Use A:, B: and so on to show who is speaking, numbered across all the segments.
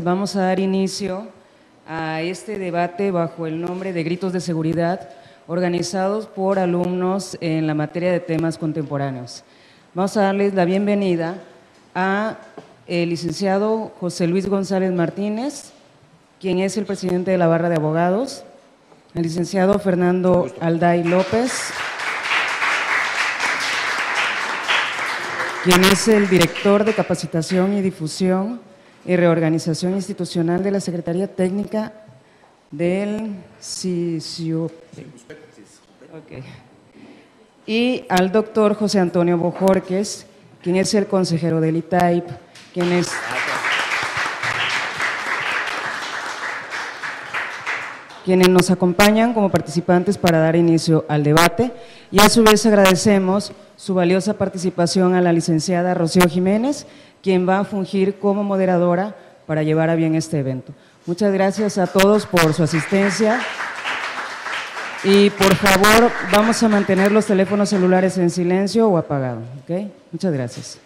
A: Vamos a dar inicio a este debate bajo el nombre de Gritos de Seguridad, organizados por alumnos en la materia de temas contemporáneos. Vamos a darles la bienvenida a el licenciado José Luis González Martínez, quien es el presidente de la Barra de Abogados, al licenciado Fernando Alday López, quien es el director de Capacitación y Difusión y Reorganización Institucional de la Secretaría Técnica del CICIOP. Okay. Y al doctor José Antonio Bojorquez, quien es el consejero del ITAIP, quienes nos acompañan como participantes para dar inicio al debate, y a su vez agradecemos su valiosa participación a la licenciada Rocío Jiménez, quien va a fungir como moderadora para llevar a bien este evento. Muchas gracias a todos por su asistencia y por favor vamos a mantener los teléfonos celulares en silencio o apagados, ¿ok? Muchas gracias.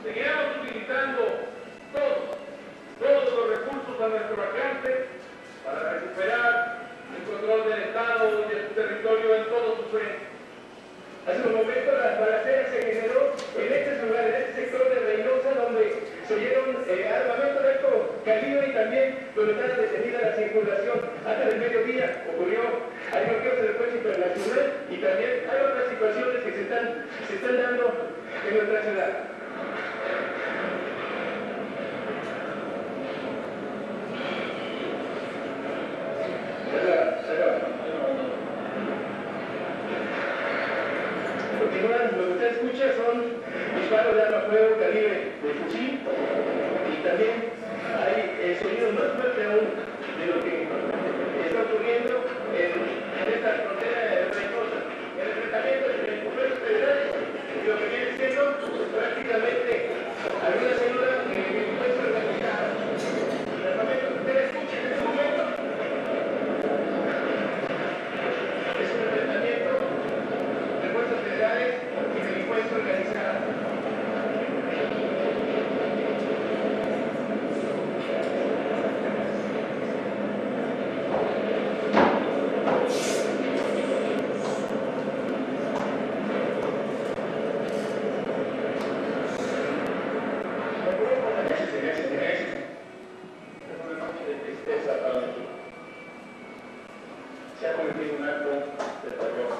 B: Seguiremos utilizando todos los recursos a nuestro alcance para recuperar el control del Estado y de su territorio en todos sus frentes. Hace un momento la balacera se generó en este lugar, en este sector de Reynosa, donde se oyeron armamento de alto calibre y también donde está detenida la circulación. Hasta el mediodía ocurrió, hay bloqueos en el puente internacional y también hay otras situaciones que se están dando en nuestra ciudad. continúan, lo que usted escucha son disparos de arma de fuego calibre de fusil y también hay sonidos más fuertes aún de lo que está ocurriendo en esta frontera reinosa. El enfrentamiento entre los fuerzas federales y lo que viene siendo prácticamente alguna célula que puede ser organizada. El armamento que usted escucha en este momento es un enfrentamiento de fuerzas federales y delincuencia organizada. Se ha cometido un acto de terror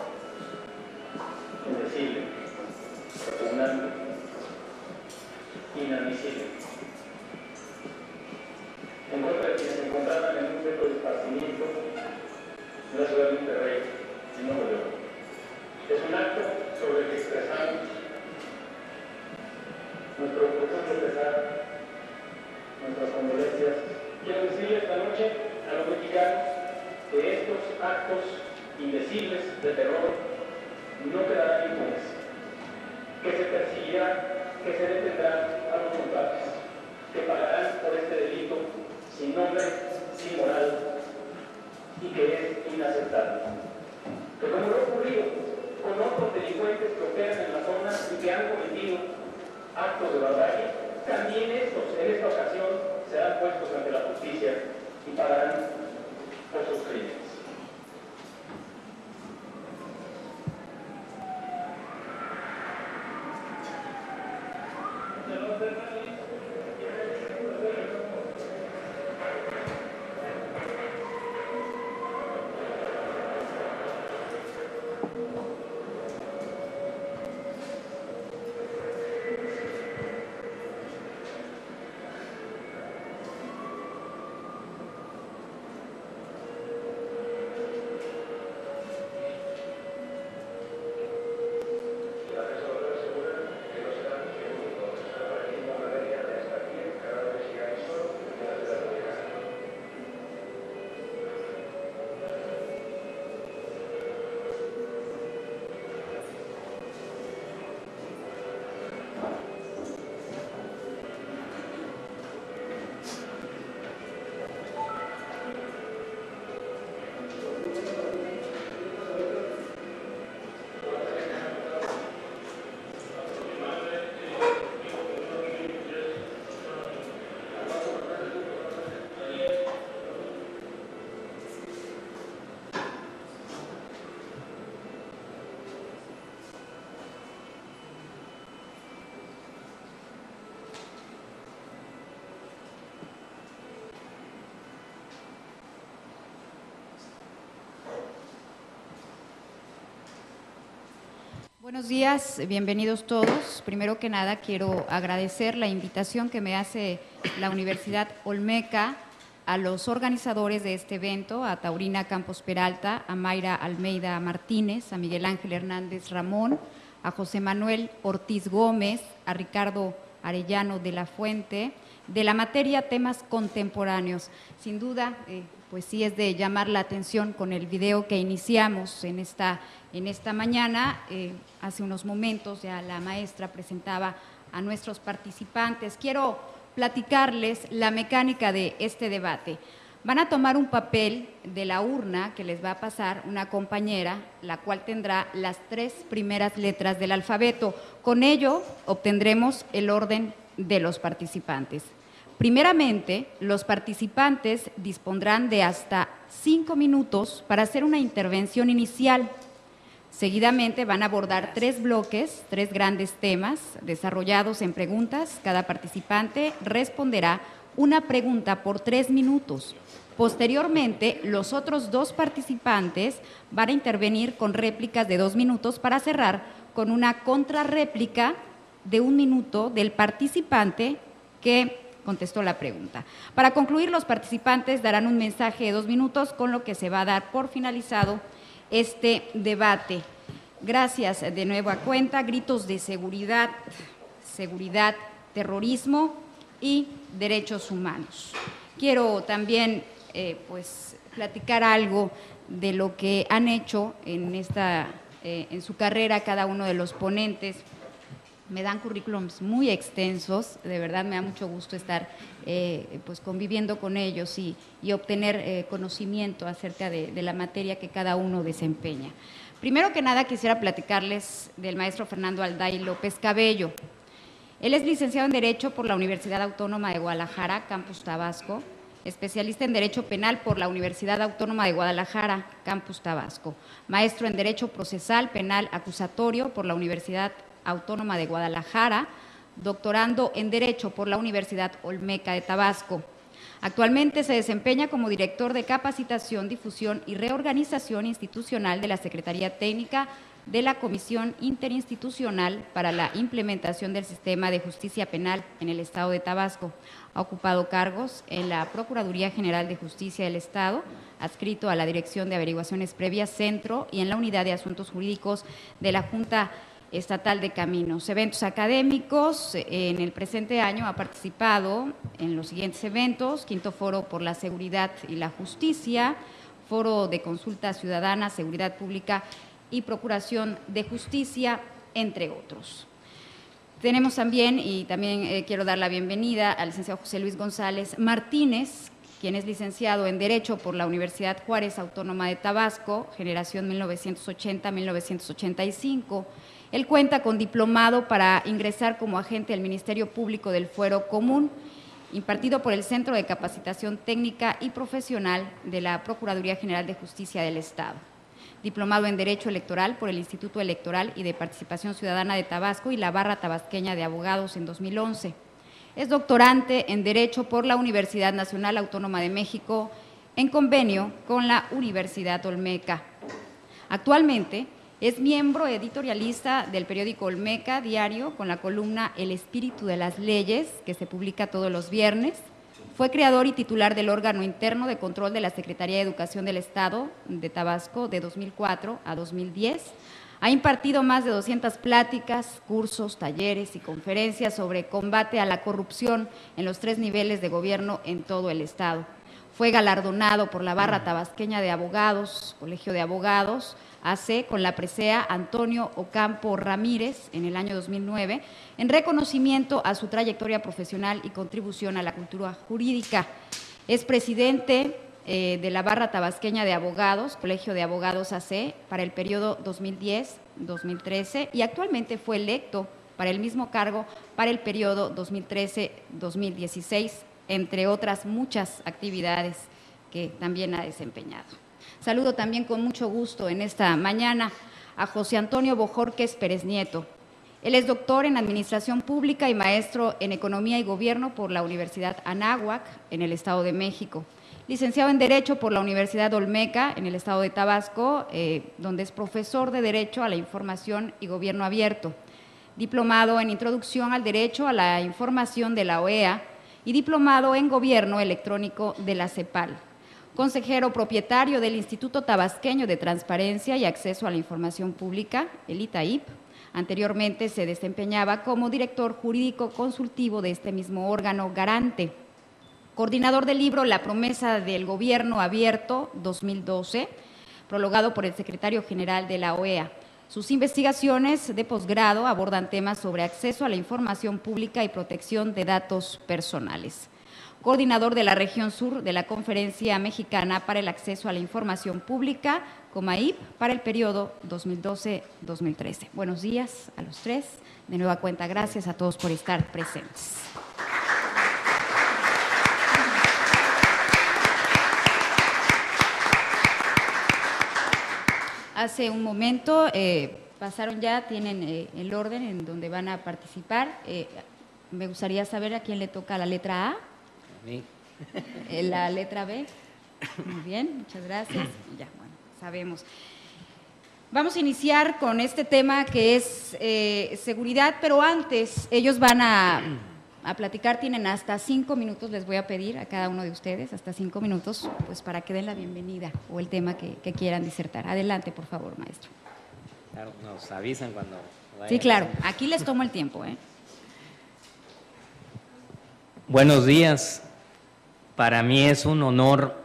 B: indecible, repugnante, inadmisible, en contra de quienes se encontraban en un centro de esparcimiento en la ciudad de Monterrey, en Nuevo León. Es un acto sobre el que expresamos nuestro profundo pesar, nuestras condolencias. Quiero decirle esta noche a los mexicanos que estos actos indecibles de terror no quedarán impunes, que se perseguirá, que se detendrán a los culpables, que pagarán por este delito sin nombre, sin moral y que es inaceptable. Que como lo ha ocurrido con otros delincuentes que operan en la zona y que han cometido actos de barbarie, también estos en esta ocasión serán puestos ante la justicia y pagarán por sus crímenes.
C: Buenos días, bienvenidos todos. Primero que nada quiero agradecer la invitación que me hace la Universidad Olmeca a los organizadores de este evento, a Taurina Campos Peralta, a Mayra Almeida Martínez, a Miguel Ángel Hernández Ramón, a José Manuel Ortiz Gómez, a Ricardo Arellano de la Fuente, de la materia temas contemporáneos. Sin duda, pues sí es de llamar la atención con el video que iniciamos en esta mañana. Hace unos momentos ya la maestra presentaba a nuestros participantes. Quiero platicarles la mecánica de este debate. Van a tomar un papel de la urna que les va a pasar una compañera, la cual tendrá las 3 primeras letras del alfabeto. Con ello obtendremos el orden de los participantes. Primeramente, los participantes dispondrán de hasta 5 minutos para hacer una intervención inicial. Seguidamente van a abordar 3 bloques, 3 grandes temas desarrollados en preguntas. Cada participante responderá una pregunta por 3 minutos. Posteriormente, los otros 2 participantes van a intervenir con réplicas de 2 minutos para cerrar con una contrarréplica de 1 minuto del participante que contestó la pregunta. Para concluir, los participantes darán un mensaje de 2 minutos, con lo que se va a dar por finalizado este debate. gracias de nueva cuenta, gritos de seguridad, terrorismo y derechos humanos. Quiero también pues platicar algo de lo que han hecho en su carrera cada uno de los ponentes. Me dan currículums muy extensos, de verdad me da mucho gusto estar pues conviviendo con ellos y obtener conocimiento acerca de la materia que cada uno desempeña. Primero que nada quisiera platicarles del maestro Fernando Alday López Cabello. Él es licenciado en Derecho por la Universidad Autónoma de Guadalajara, Campus Tabasco, especialista en Derecho Penal por la Universidad Autónoma de Guadalajara, Campus Tabasco, maestro en Derecho Procesal Penal Acusatorio por la Universidad Autónoma de Guadalajara, doctorando en Derecho por la Universidad Olmeca de Tabasco. Actualmente se desempeña como director de Capacitación, Difusión y Reorganización Institucional de la Secretaría Técnica de la Comisión Interinstitucional para la Implementación del Sistema de Justicia Penal en el Estado de Tabasco. Ha ocupado cargos en la Procuraduría General de Justicia del Estado, adscrito a la Dirección de Averiguaciones Previas Centro y en la Unidad de Asuntos Jurídicos de la Junta Estatal de Caminos. Eventos académicos. En el presente año ha participado en los siguientes eventos: Quinto Foro por la Seguridad y la Justicia, Foro de Consulta Ciudadana, Seguridad Pública y Procuración de Justicia, entre otros. Tenemos también, quiero dar la bienvenida al licenciado José Luis González Martínez, quien es licenciado en Derecho por la Universidad Juárez Autónoma de Tabasco, generación 1980-1985. Él cuenta con diplomado para ingresar como agente del Ministerio Público del Fuero Común, impartido por el Centro de Capacitación Técnica y Profesional de la Procuraduría General de Justicia del Estado. Diplomado en Derecho Electoral por el Instituto Electoral y de Participación Ciudadana de Tabasco y la Barra Tabasqueña de Abogados en 2011. Es doctorante en Derecho por la Universidad Nacional Autónoma de México, en convenio con la Universidad Olmeca. Actualmente es miembro editorialista del periódico Olmeca Diario, con la columna El Espíritu de las Leyes, que se publica todos los viernes. Fue creador y titular del órgano interno de control de la Secretaría de Educación del Estado de Tabasco de 2004 a 2010. Ha impartido más de 200 pláticas, cursos, talleres y conferencias sobre combate a la corrupción en los 3 niveles de gobierno en todo el Estado. Fue galardonado por la Barra Tabasqueña de Abogados, Colegio de Abogados, AC, con la presea Antonio Ocampo Ramírez en el año 2009, en reconocimiento a su trayectoria profesional y contribución a la cultura jurídica. Es presidente de la Barra Tabasqueña de Abogados, Colegio de Abogados AC, para el periodo 2010-2013 y actualmente fue electo para el mismo cargo para el periodo 2013-2016, entre otras muchas actividades que también ha desempeñado. Saludo también con mucho gusto en esta mañana a José Antonio Bojorquez Pérez Nieto. Él es doctor en Administración Pública y maestro en Economía y Gobierno por la Universidad Anáhuac, en el Estado de México. Licenciado en Derecho por la Universidad Olmeca, en el Estado de Tabasco, donde es profesor de Derecho a la Información y Gobierno Abierto. Diplomado en Introducción al Derecho a la Información de la OEA y diplomado en Gobierno Electrónico de la CEPAL. Consejero propietario del Instituto Tabasqueño de Transparencia y Acceso a la Información Pública, el ITAIP. Anteriormente se desempeñaba como director jurídico consultivo de este mismo órgano garante. Coordinador del libro La Promesa del Gobierno Abierto 2012, prologado por el secretario general de la OEA. Sus investigaciones de posgrado abordan temas sobre acceso a la información pública y protección de datos personales. Coordinador de la región sur de la Conferencia Mexicana para el Acceso a la Información Pública, COMAIP, para el periodo 2012-2013. Buenos días a los tres. De nueva cuenta, gracias a todos por estar presentes. Hace un momento pasaron ya, tienen el orden en donde van a participar. Me gustaría saber a quién le toca la letra A.
D: mí.
C: La letra B. Muy bien, muchas gracias. Ya, bueno, sabemos. Vamos a iniciar con este tema que es seguridad, pero antes ellos van a platicar, tienen hasta 5 minutos, les voy a pedir a cada uno de ustedes, hasta 5 minutos, pues para que den la bienvenida o el tema que quieran disertar. Adelante, por favor, maestro.
D: Claro, nos avisan cuando vaya.
C: Sí, claro. Aquí les tomo el tiempo, ¿eh?
D: Buenos días. Para mí es un honor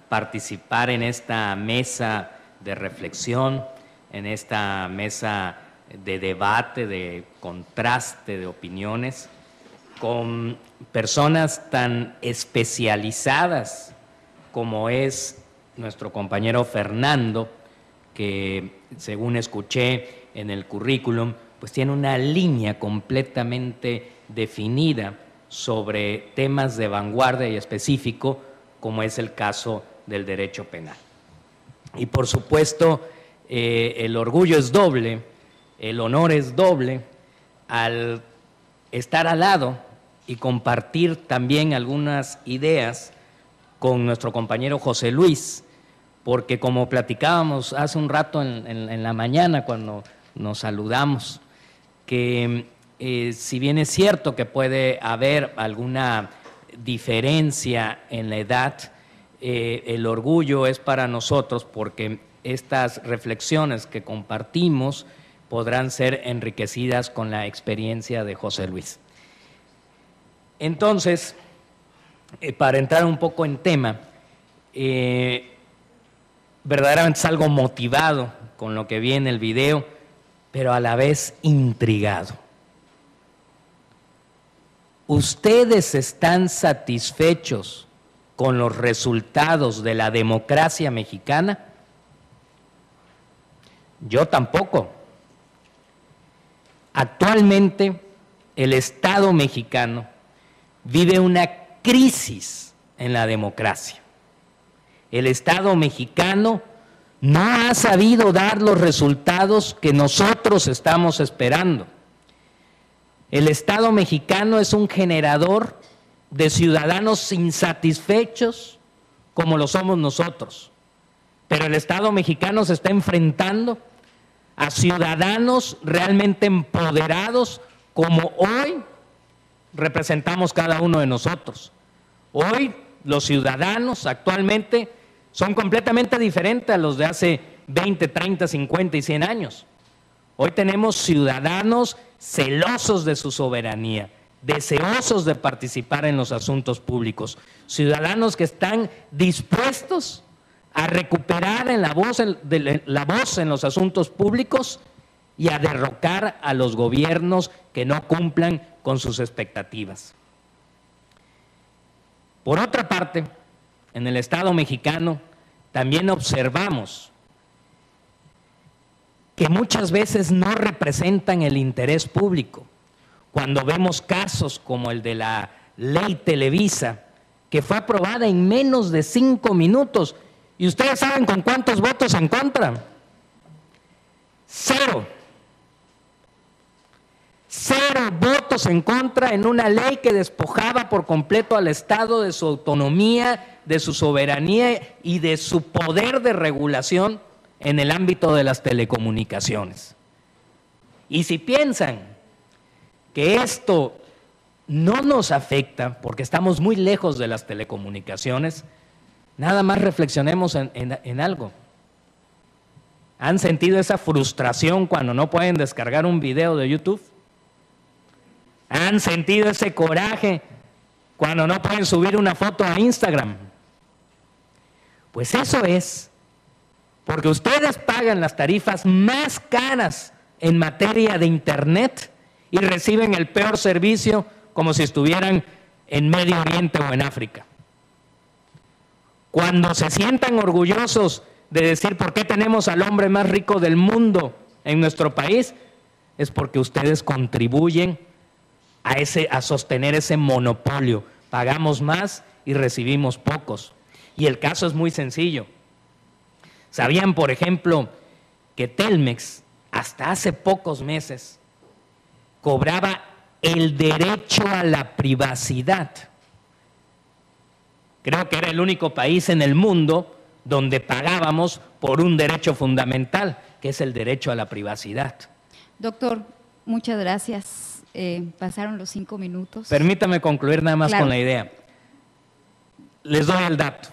D: participar en esta mesa de reflexión, en esta mesa de debate, de contraste de opiniones, con personas tan especializadas como es nuestro compañero Fernando, que según escuché en el currículum, pues tiene una línea completamente definida sobre temas de vanguardia y específico, como es el caso del derecho penal. Y por supuesto, el orgullo es doble, el honor es doble, al estar al lado y compartir también algunas ideas con nuestro compañero José Luis, porque como platicábamos hace un rato en la mañana cuando nos saludamos, que si bien es cierto que puede haber alguna diferencia en la edad, el orgullo es para nosotros porque estas reflexiones que compartimos podrán ser enriquecidas con la experiencia de José Luis. Entonces, para entrar un poco en tema, verdaderamente salgo motivado con lo que vi en el video, pero a la vez intrigado. ¿Ustedes están satisfechos con los resultados de la democracia mexicana? Yo tampoco. Actualmente, el Estado mexicano vive una crisis en la democracia. El Estado mexicano no ha sabido dar los resultados que nosotros estamos esperando. El Estado mexicano es un generador de ciudadanos insatisfechos como lo somos nosotros. Pero el Estado mexicano se está enfrentando a ciudadanos realmente empoderados como hoy representamos cada uno de nosotros. Hoy los ciudadanos actualmente son completamente diferentes a los de hace 20, 30, 50 y 100 años. Hoy tenemos ciudadanos celosos de su soberanía, deseosos de participar en los asuntos públicos, ciudadanos que están dispuestos a recuperar la voz en los asuntos públicos y a derrocar a los gobiernos que no cumplan con sus expectativas. Por otra parte, en el Estado mexicano también observamos que muchas veces no representan el interés público. Cuando vemos casos como el de la Ley Televisa, que fue aprobada en menos de 5 minutos, ¿y ustedes saben con cuántos votos en contra? 0. 0 votos en contra en una ley que despojaba por completo al Estado de su autonomía, de su soberanía y de su poder de regulación en el ámbito de las telecomunicaciones. Y si piensan que esto no nos afecta porque estamos muy lejos de las telecomunicaciones, nada más reflexionemos en algo. ¿Han sentido esa frustración cuando no pueden descargar un video de YouTube? ¿Han sentido ese coraje cuando no pueden subir una foto a Instagram? Pues eso es porque ustedes pagan las tarifas más caras en materia de Internet y reciben el peor servicio como si estuvieran en Medio Oriente o en África. Cuando se sientan orgullosos de decir por qué tenemos al hombre más rico del mundo en nuestro país, es porque ustedes contribuyen a sostener ese monopolio. Pagamos más y recibimos pocos. Y el caso es muy sencillo. ¿Sabían, por ejemplo, que Telmex hasta hace pocos meses cobraba el derecho a la privacidad? Creo que era el único país en el mundo donde pagábamos por un derecho fundamental, que es el derecho a la privacidad.
C: Doctor, muchas gracias. Pasaron los 5 minutos.
D: Permítame concluir nada más con la idea. Les doy el dato.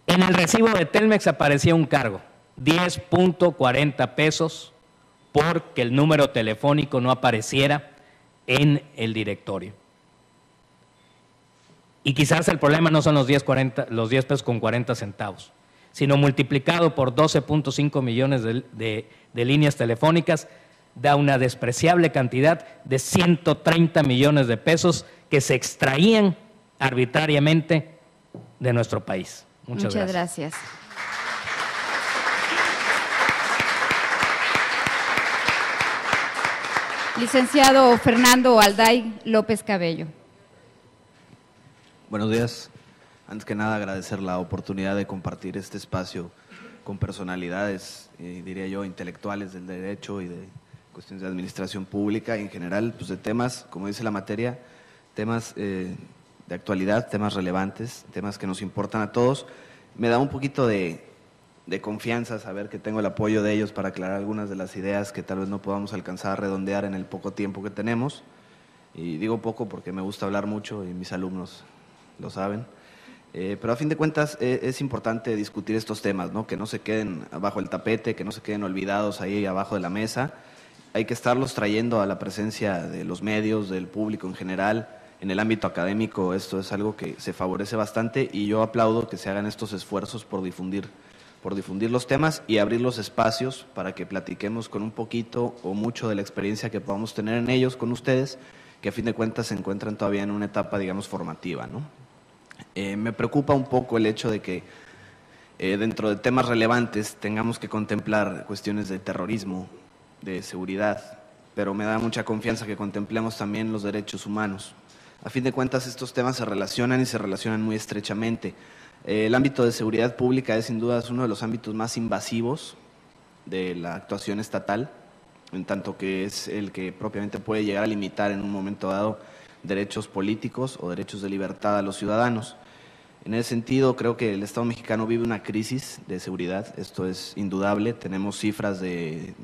D: En el recibo de Telmex aparecía un cargo 10.40 pesos porque el número telefónico no apareciera en el directorio. Y quizás el problema no son los 10 pesos con 40 centavos, sino multiplicado por 12.5 millones de líneas telefónicas, da una despreciable cantidad de 130 millones de pesos que se extraían arbitrariamente de nuestro país. Muchas gracias.
C: Licenciado Fernando Alday López Cabello.
E: Buenos días. Antes que nada, agradecer la oportunidad de compartir este espacio con personalidades, diría yo, intelectuales del derecho y de cuestiones de administración pública y en general, pues de temas, como dice la materia, temas de actualidad, temas relevantes, temas que nos importan a todos. Me da un poquito de confianza saber que tengo el apoyo de ellos para aclarar algunas de las ideas que tal vez no podamos alcanzar a redondear en el poco tiempo que tenemos. Y digo poco porque me gusta hablar mucho y mis alumnos lo saben. Pero a fin de cuentas es importante discutir estos temas, ¿no? Que no se queden bajo el tapete, que no se queden olvidados ahí abajo de la mesa. Hay que estarlos trayendo a la presencia de los medios, del público en general. En el ámbito académico esto es algo que se favorece bastante y yo aplaudo que se hagan estos esfuerzos por difundir los temas y abrir los espacios para que platiquemos con un poquito o mucho de la experiencia que podamos tener en ellos con ustedes, que a fin de cuentas se encuentran todavía en una etapa, digamos, formativa, ¿no? Me preocupa un poco el hecho de que dentro de temas relevantes tengamos que contemplar cuestiones de terrorismo, de seguridad, pero me da mucha confianza que contemplemos también los derechos humanos. A fin de cuentas, estos temas se relacionan y se relacionan muy estrechamente. El ámbito de seguridad pública es sin duda uno de los ámbitos más invasivos de la actuación estatal, en tanto que es el que propiamente puede llegar a limitar en un momento dado derechos políticos o derechos de libertad a los ciudadanos. En ese sentido, creo que el Estado mexicano vive una crisis de seguridad, esto es indudable. Tenemos cifras de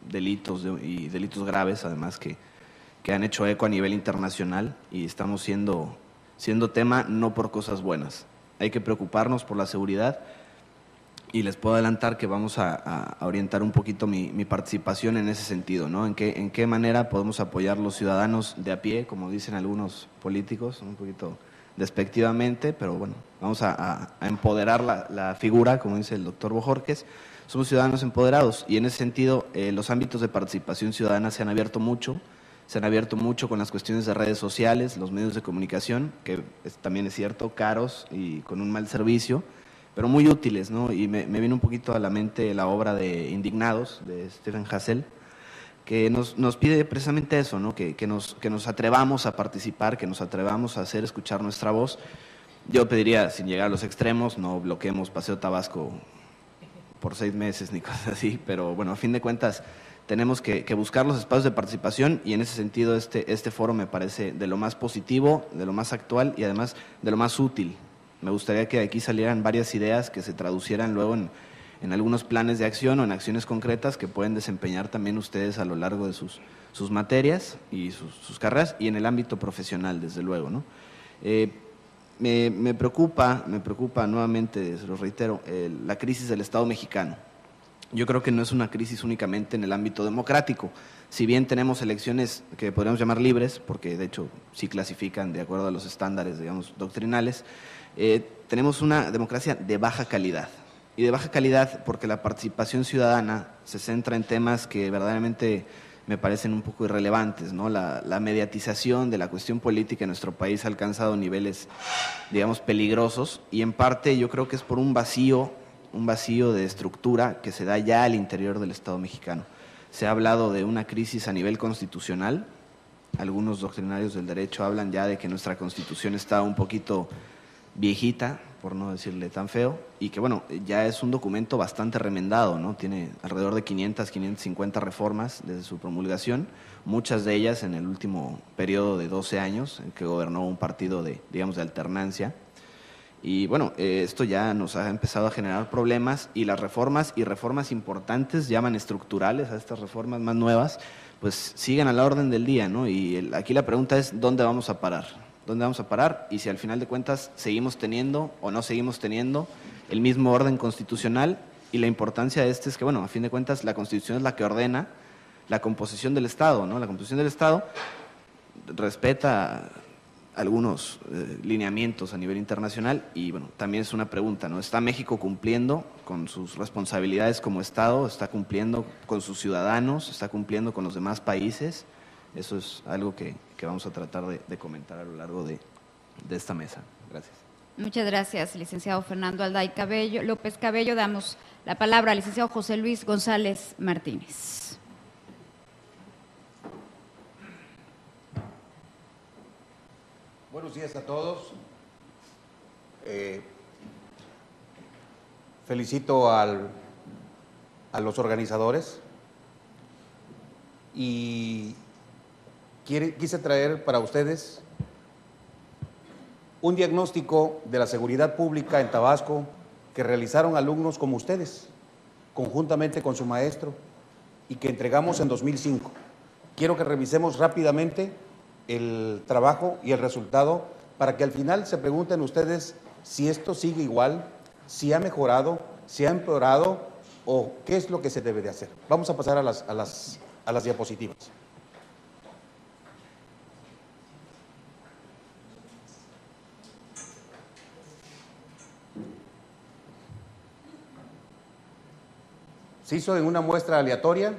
E: delitos y delitos graves, además, que han hecho eco a nivel internacional y estamos siendo tema no por cosas buenas. Hay que preocuparnos por la seguridad y les puedo adelantar que vamos a orientar un poquito mi participación en ese sentido, ¿no? En qué manera podemos apoyar los ciudadanos de a pie, como dicen algunos políticos, un poquito despectivamente, pero bueno, vamos a empoderar la figura, como dice el doctor Bojorquez. Somos ciudadanos empoderados y en ese sentido los ámbitos de participación ciudadana se han abierto mucho con las cuestiones de redes sociales, los medios de comunicación, que también es cierto, caros y con un mal servicio, pero muy útiles, ¿no? Y me viene un poquito a la mente la obra de Indignados, de Stephen Hassel, que nos pide precisamente eso, ¿no? Que nos atrevamos a participar, que nos atrevamos a hacer escuchar nuestra voz. Yo pediría, sin llegar a los extremos, no bloqueemos Paseo Tabasco por 6 meses ni cosas así, pero bueno, a fin de cuentas tenemos que buscar los espacios de participación y en ese sentido este foro me parece de lo más positivo, de lo más actual y además de lo más útil. Me gustaría que de aquí salieran varias ideas que se traducieran luego en algunos planes de acción o en acciones concretas que pueden desempeñar también ustedes a lo largo de sus materias y sus carreras y en el ámbito profesional, desde luego, ¿no? Me preocupa nuevamente, se lo reitero, la crisis del Estado mexicano. Yo creo que no es una crisis únicamente en el ámbito democrático. Si bien tenemos elecciones que podríamos llamar libres, porque de hecho sí clasifican de acuerdo a los estándares, digamos, doctrinales, tenemos una democracia de baja calidad. Y de baja calidad porque la participación ciudadana se centra en temas que verdaderamente me parecen un poco irrelevantes, ¿no? La mediatización de la cuestión política en nuestro país ha alcanzado niveles, digamos, peligrosos y en parte yo creo que es por un vacío de estructura que se da ya al interior del Estado mexicano. Se ha hablado de una crisis a nivel constitucional, algunos doctrinarios del derecho hablan ya de que nuestra Constitución está un poquito viejita, por no decirle tan feo, y que bueno, ya es un documento bastante remendado, ¿no? Tiene alrededor de 550 reformas desde su promulgación, muchas de ellas en el último periodo de 12 años en que gobernó un partido de alternancia. Y bueno, esto ya nos ha empezado a generar problemas y las reformas importantes, llaman estructurales a estas reformas más nuevas, pues siguen a la orden del día, ¿no? Y aquí la pregunta es, ¿dónde vamos a parar? ¿Dónde vamos a parar? Y si al final de cuentas seguimos teniendo o no seguimos teniendo el mismo orden constitucional Y la importancia de este es que, bueno, a fin de cuentas, la Constitución es la que ordena la composición del Estado, ¿no? La composición del Estado respeta algunos lineamientos a nivel internacional y, bueno, también es una pregunta, ¿no? ¿Está México cumpliendo con sus responsabilidades como Estado? ¿Está cumpliendo con sus ciudadanos? ¿Está cumpliendo con los demás países? Eso es algo que vamos a tratar de comentar a lo largo de esta mesa. Gracias.
C: Muchas gracias, licenciado Fernando Alday López Cabello. Damos la palabra al licenciado José Luis González Martínez.
F: Buenos días a todos. Felicito a los organizadores y quise traer para ustedes un diagnóstico de la seguridad pública en Tabasco que realizaron alumnos como ustedes, conjuntamente con su maestro, y que entregamos en 2005. Quiero que revisemos rápidamente el trabajo y el resultado para que al final se pregunten ustedes si esto sigue igual, si ha mejorado, si ha empeorado o qué es lo que se debe de hacer. Vamos a pasar a las diapositivas. Se hizo en una muestra aleatoria,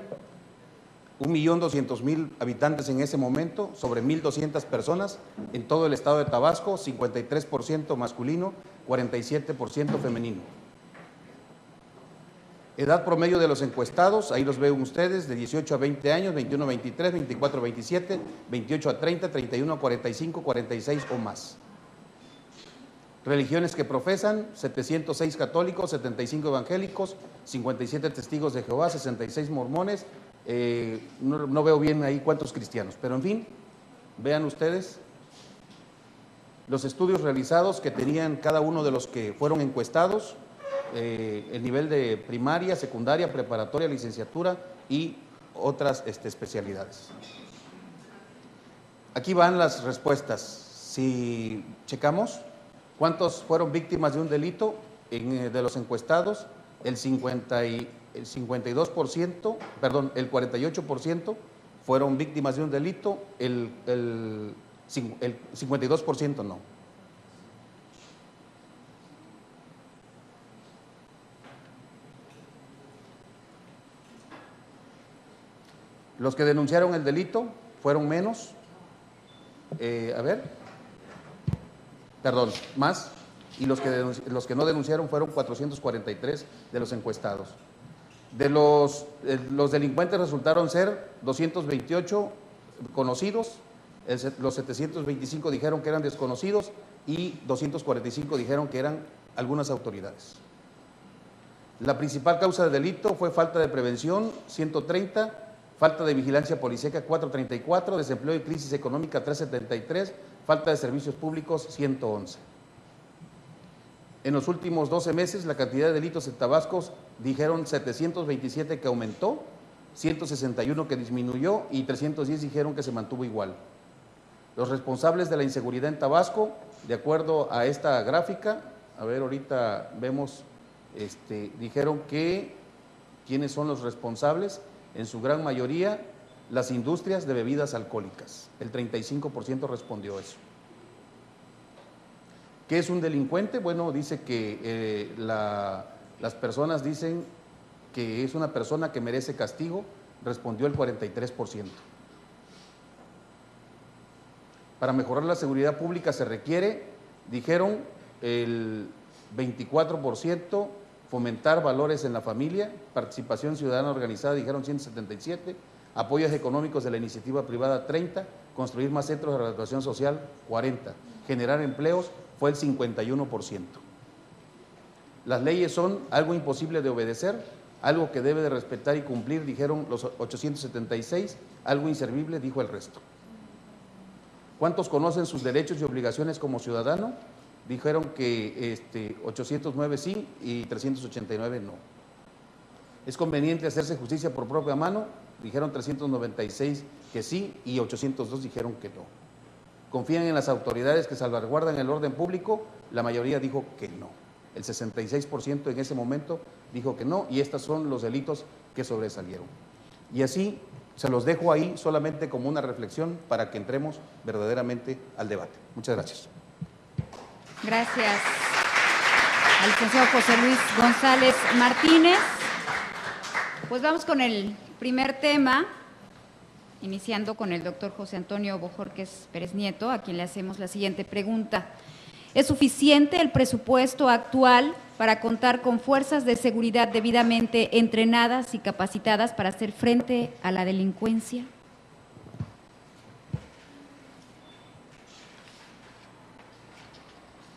F: 1.200.000 habitantes en ese momento, sobre 1.200 personas en todo el estado de Tabasco, 53% masculino, 47% femenino. Edad promedio de los encuestados, ahí los ven ustedes, de 18 a 20 años, 21 a 23, 24 a 27, 28 a 30, 31 a 45, 46 o más. Religiones que profesan, 706 católicos, 75 evangélicos, 57 testigos de Jehová, 66 mormones, no veo bien ahí cuántos cristianos, pero en fin, vean ustedes los estudios realizados que tenían cada uno de los que fueron encuestados, el nivel de primaria, secundaria, preparatoria, licenciatura y otras especialidades. Aquí van las respuestas. Si checamos, ¿cuántos fueron víctimas de un delito de los encuestados? El 48% fueron víctimas de un delito, el 52% no. Los que denunciaron el delito fueron menos, más, y los que no denunciaron fueron 443 de los encuestados. De los delincuentes resultaron ser 228 conocidos, los 725 dijeron que eran desconocidos y 245 dijeron que eran algunas autoridades. La principal causa de delito fue falta de prevención, 130, falta de vigilancia policíaca, 434, desempleo y crisis económica, 373, falta de servicios públicos, 111. En los últimos 12 meses, la cantidad de delitos en Tabasco dijeron 727 que aumentó, 161 que disminuyó y 310 dijeron que se mantuvo igual. Los responsables de la inseguridad en Tabasco, de acuerdo a esta gráfica, ahorita vemos, dijeron que quiénes son los responsables, en su gran mayoría las industrias de bebidas alcohólicas, el 35% respondió eso. ¿Qué es un delincuente? Bueno, dice que las personas dicen que es una persona que merece castigo, respondió el 43%. Para mejorar la seguridad pública se requiere, dijeron, el 24%, fomentar valores en la familia, participación ciudadana organizada, dijeron 177, apoyos económicos de la iniciativa privada 30, construir más centros de reeducación social 40, generar empleos fue el 51%. Las leyes son algo imposible de obedecer, algo que debe de respetar y cumplir, dijeron los 876, algo inservible, dijo el resto. ¿Cuántos conocen sus derechos y obligaciones como ciudadano? Dijeron que 809 sí y 389 no. ¿Es conveniente hacerse justicia por propia mano? Dijeron 396 que sí y 802 dijeron que no. ¿Confían en las autoridades que salvaguardan el orden público? La mayoría dijo que no. El 66% en ese momento dijo que no, y estos son los delitos que sobresalieron. Y así se los dejo ahí solamente como una reflexión para que entremos verdaderamente al debate. Muchas gracias.
C: Gracias al licenciado José Luis González Martínez. Pues vamos con el primer tema, iniciando con el doctor José Antonio Bojórquez Pérez Nieto, a quien le hacemos la siguiente pregunta. ¿Es suficiente el presupuesto actual para contar con fuerzas de seguridad debidamente entrenadas y capacitadas para hacer frente a la delincuencia?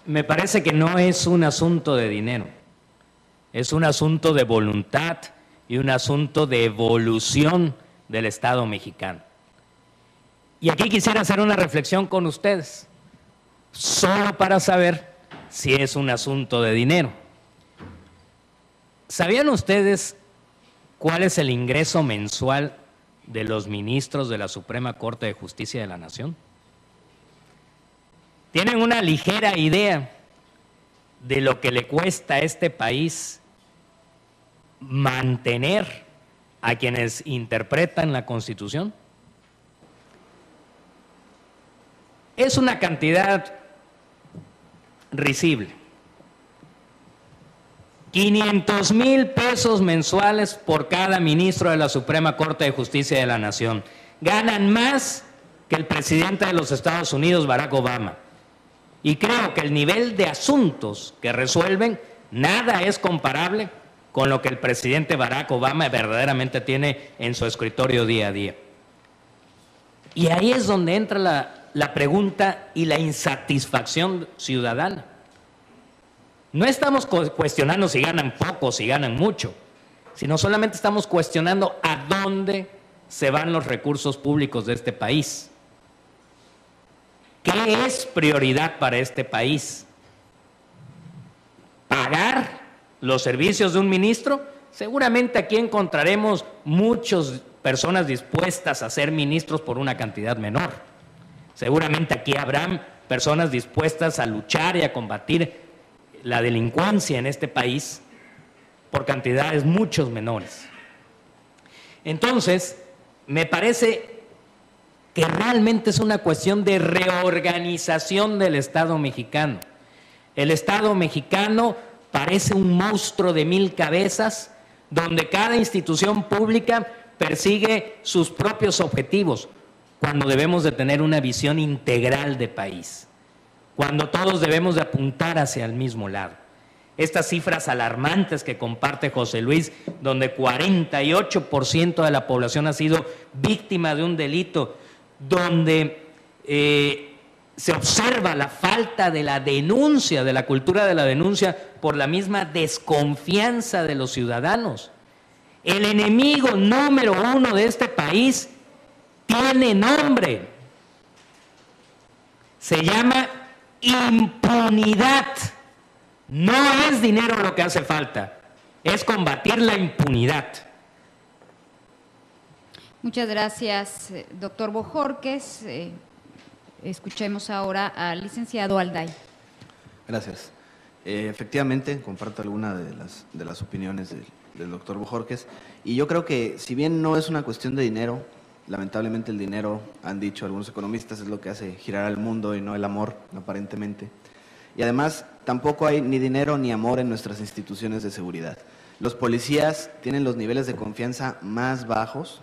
D: Me parece que no es un asunto de dinero, es un asunto de voluntad y un asunto de evolución del Estado mexicano. Y aquí quisiera hacer una reflexión con ustedes, solo para saber si es un asunto de dinero. ¿Sabían ustedes cuál es el ingreso mensual de los ministros de la Suprema Corte de Justicia de la Nación? ¿Tienen una ligera idea de lo que le cuesta a este país mantener a quienes interpretan la Constitución? Es una cantidad risible. 500,000 pesos mensuales por cada ministro de la Suprema Corte de Justicia de la Nación. Ganan más que el presidente de los Estados Unidos, Barack Obama. Y creo que el nivel de asuntos que resuelven, nada es comparable con lo que el presidente Barack Obama verdaderamente tiene en su escritorio día a día. Y ahí es donde entra la pregunta y la insatisfacción ciudadana. No estamos cuestionando si ganan poco o si ganan mucho, sino solamente estamos cuestionando a dónde se van los recursos públicos de este país. ¿Qué es prioridad para este país? ¿Pagar los servicios de un ministro? Seguramente aquí encontraremos muchas personas dispuestas a ser ministros por una cantidad menor. Seguramente aquí habrán personas dispuestas a luchar y a combatir la delincuencia en este país por cantidades mucho menores. Entonces, me parece que realmente es una cuestión de reorganización del Estado mexicano. El Estado mexicano parece un monstruo de 1000 cabezas, donde cada institución pública persigue sus propios objetivos, cuando debemos de tener una visión integral de país, cuando todos debemos de apuntar hacia el mismo lado. Estas cifras alarmantes que comparte José Luis, donde 48% de la población ha sido víctima de un delito, donde se observa la falta de la denuncia, de la cultura de la denuncia, por la misma desconfianza de los ciudadanos. El enemigo número 1 de este país tiene nombre. Se llama impunidad. No es dinero lo que hace falta, es combatir la impunidad.
C: Muchas gracias, doctor Bojórquez. Escuchemos ahora al licenciado Alday.
E: Gracias. Efectivamente, comparto alguna de las opiniones del doctor Bojórquez. Y yo creo que, si bien no es una cuestión de dinero, lamentablemente el dinero, han dicho algunos economistas, es lo que hace girar al mundo y no el amor, aparentemente. Y además, tampoco hay ni dinero ni amor en nuestras instituciones de seguridad. Los policías tienen los niveles de confianza más bajos,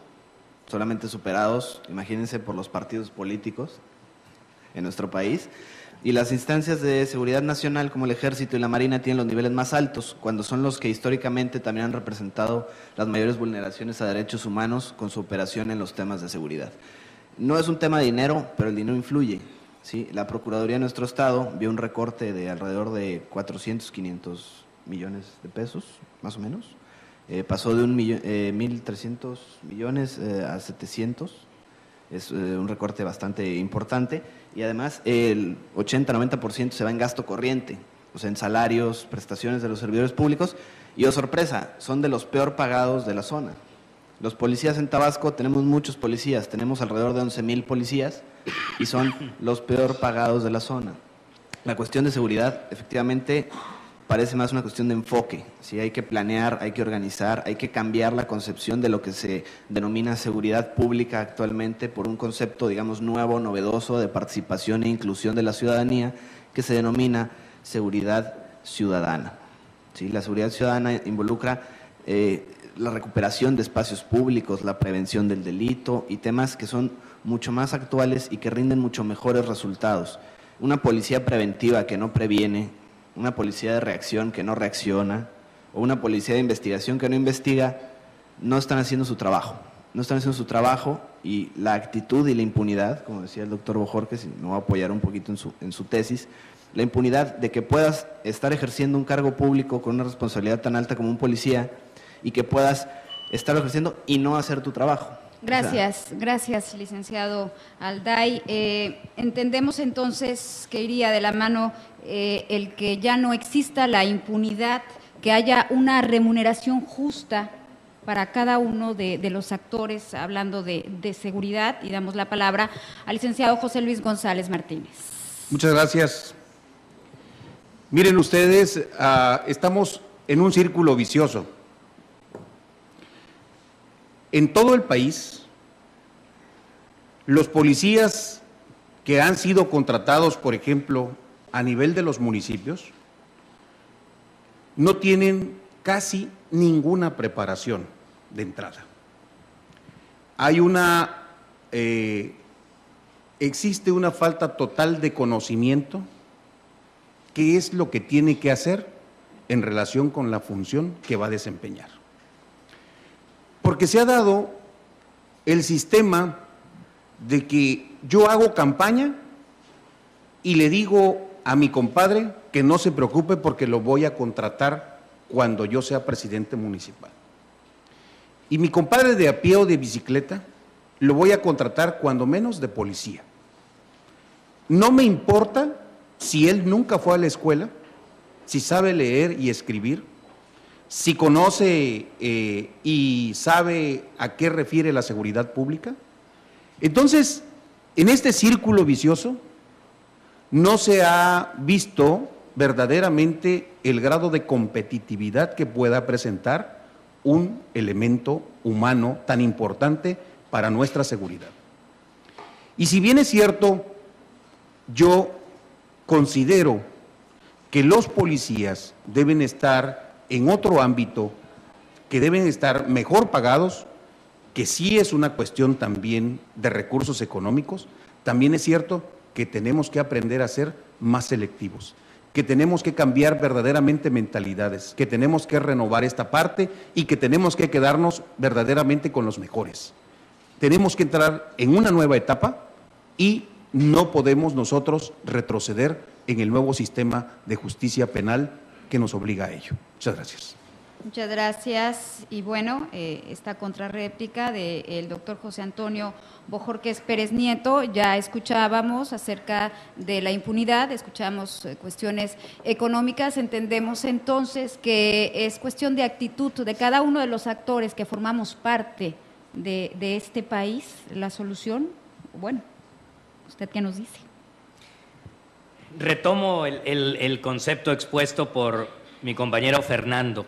E: solamente superados, imagínense, por los partidos políticos en nuestro país. Y las instancias de seguridad nacional, como el Ejército y la Marina, tienen los niveles más altos, cuando son los que históricamente también han representado las mayores vulneraciones a derechos humanos con su operación en los temas de seguridad. No es un tema de dinero, pero el dinero influye, ¿sí? La Procuraduría de nuestro Estado vio un recorte de alrededor de 400, 500 millones de pesos, más o menos. Pasó de 1.300 millones a 700. Es un recorte bastante importante, y además el 80-90% se va en gasto corriente, o sea, en salarios, prestaciones de los servidores públicos, y oh sorpresa, son de los peor pagados de la zona. Los policías en Tabasco, tenemos muchos policías, tenemos alrededor de 11,000 policías, y son los peor pagados de la zona. La cuestión de seguridad, efectivamente, parece más una cuestión de enfoque, ¿sí? Hay que planear, hay que organizar, hay que cambiar la concepción de lo que se denomina seguridad pública actualmente por un concepto, digamos, nuevo, novedoso, de participación e inclusión de la ciudadanía, que se denomina seguridad ciudadana, ¿sí? La seguridad ciudadana involucra la recuperación de espacios públicos, la prevención del delito y temas que son mucho más actuales y que rinden mucho mejores resultados. Una policía preventiva que no previene, una policía de reacción que no reacciona, o una policía de investigación que no investiga, no están haciendo su trabajo. No están haciendo su trabajo, y la actitud y la impunidad, como decía el doctor Bojorquez, y me voy a apoyar un poquito en su tesis, la impunidad de que puedas estar ejerciendo un cargo público con una responsabilidad tan alta como un policía y que puedas estar ejerciendo y no hacer tu trabajo.
C: Gracias, gracias, licenciado Alday. Entendemos entonces que iría de la mano el que ya no exista la impunidad, que haya una remuneración justa para cada uno de los actores, hablando de seguridad, y damos la palabra al licenciado José Luis González Martínez.
F: Muchas gracias. Miren ustedes, estamos en un círculo vicioso. En todo el país, los policías que han sido contratados, por ejemplo, a nivel de los municipios, no tienen casi ninguna preparación de entrada. Existe una falta total de conocimiento, qué es lo que tiene que hacer en relación con la función que va a desempeñar. Porque se ha dado el sistema de que yo hago campaña y le digo a mi compadre que no se preocupe porque lo voy a contratar cuando yo sea presidente municipal. Y mi compadre de a pie o de bicicleta lo voy a contratar cuando menos de policía. No me importa si él nunca fue a la escuela, si sabe leer y escribir, si conoce y sabe a qué refiere la seguridad pública. Entonces, en este círculo vicioso, no se ha visto verdaderamente el grado de competitividad que pueda presentar un elemento humano tan importante para nuestra seguridad. Y si bien es cierto, yo considero que los policías deben estar en otro ámbito, que deben estar mejor pagados, que sí es una cuestión también de recursos económicos, también es cierto que tenemos que aprender a ser más selectivos, que tenemos que cambiar verdaderamente mentalidades, que tenemos que renovar esta parte y que tenemos que quedarnos verdaderamente con los mejores. Tenemos que entrar en una nueva etapa y no podemos nosotros retroceder en el nuevo sistema de justicia penal que nos obliga a ello. Muchas gracias.
C: Muchas gracias. Y bueno, esta contrarréplica del doctor José Antonio Bojorquez Pérez Nieto, ya escuchábamos acerca de la impunidad, escuchamos cuestiones económicas, entendemos entonces que es cuestión de actitud de cada uno de los actores que formamos parte de este país, la solución. Bueno, ¿usted qué nos dice?
D: Retomo el concepto expuesto por mi compañero Fernando.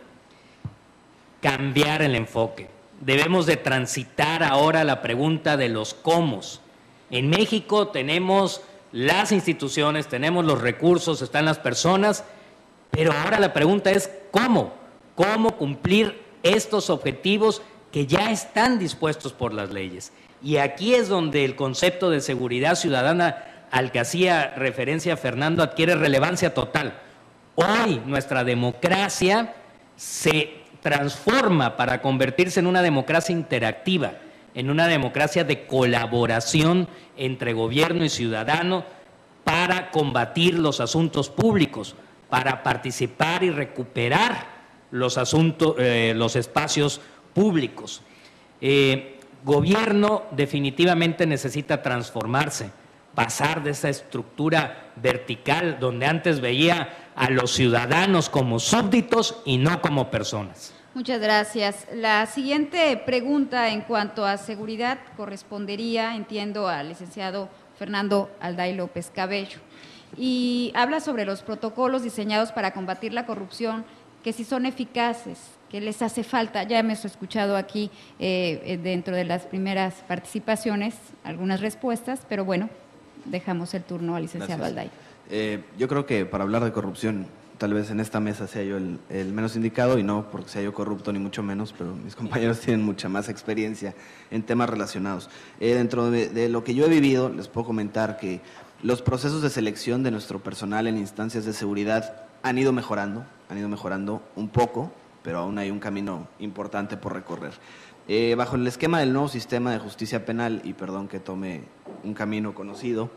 D: Cambiar el enfoque. Debemos de transitar ahora la pregunta de los cómo. En México tenemos las instituciones, tenemos los recursos, están las personas, pero ahora la pregunta es ¿cómo? ¿Cómo cumplir estos objetivos que ya están dispuestos por las leyes? Y aquí es donde el concepto de seguridad ciudadana al que hacía referencia Fernando adquiere relevancia total. Hoy nuestra democracia se transforma para convertirse en una democracia interactiva, en una democracia de colaboración entre gobierno y ciudadano para combatir los asuntos públicos, para participar y recuperar los espacios públicos. Gobierno definitivamente necesita transformarse, pasar de esa estructura vertical donde antes veía a los ciudadanos como súbditos y no como personas.
C: Muchas gracias. La siguiente pregunta en cuanto a seguridad correspondería, entiendo, al licenciado Fernando Alday López Cabello. y habla sobre los protocolos diseñados para combatir la corrupción, que si son eficaces, que les hace falta. Ya hemos escuchado aquí dentro de las primeras participaciones algunas respuestas, pero bueno, dejamos el turno al licenciado Alday.
E: Yo creo que para hablar de corrupción, tal vez en esta mesa sea yo el menos indicado, y no porque sea yo corrupto ni mucho menos, pero mis compañeros tienen mucha más experiencia en temas relacionados. Dentro de lo que yo he vivido, les puedo comentar que los procesos de selección de nuestro personal en instancias de seguridad han ido mejorando un poco, pero aún hay un camino importante por recorrer. Bajo el esquema del nuevo sistema de justicia penal, y perdón que tome un camino conocido,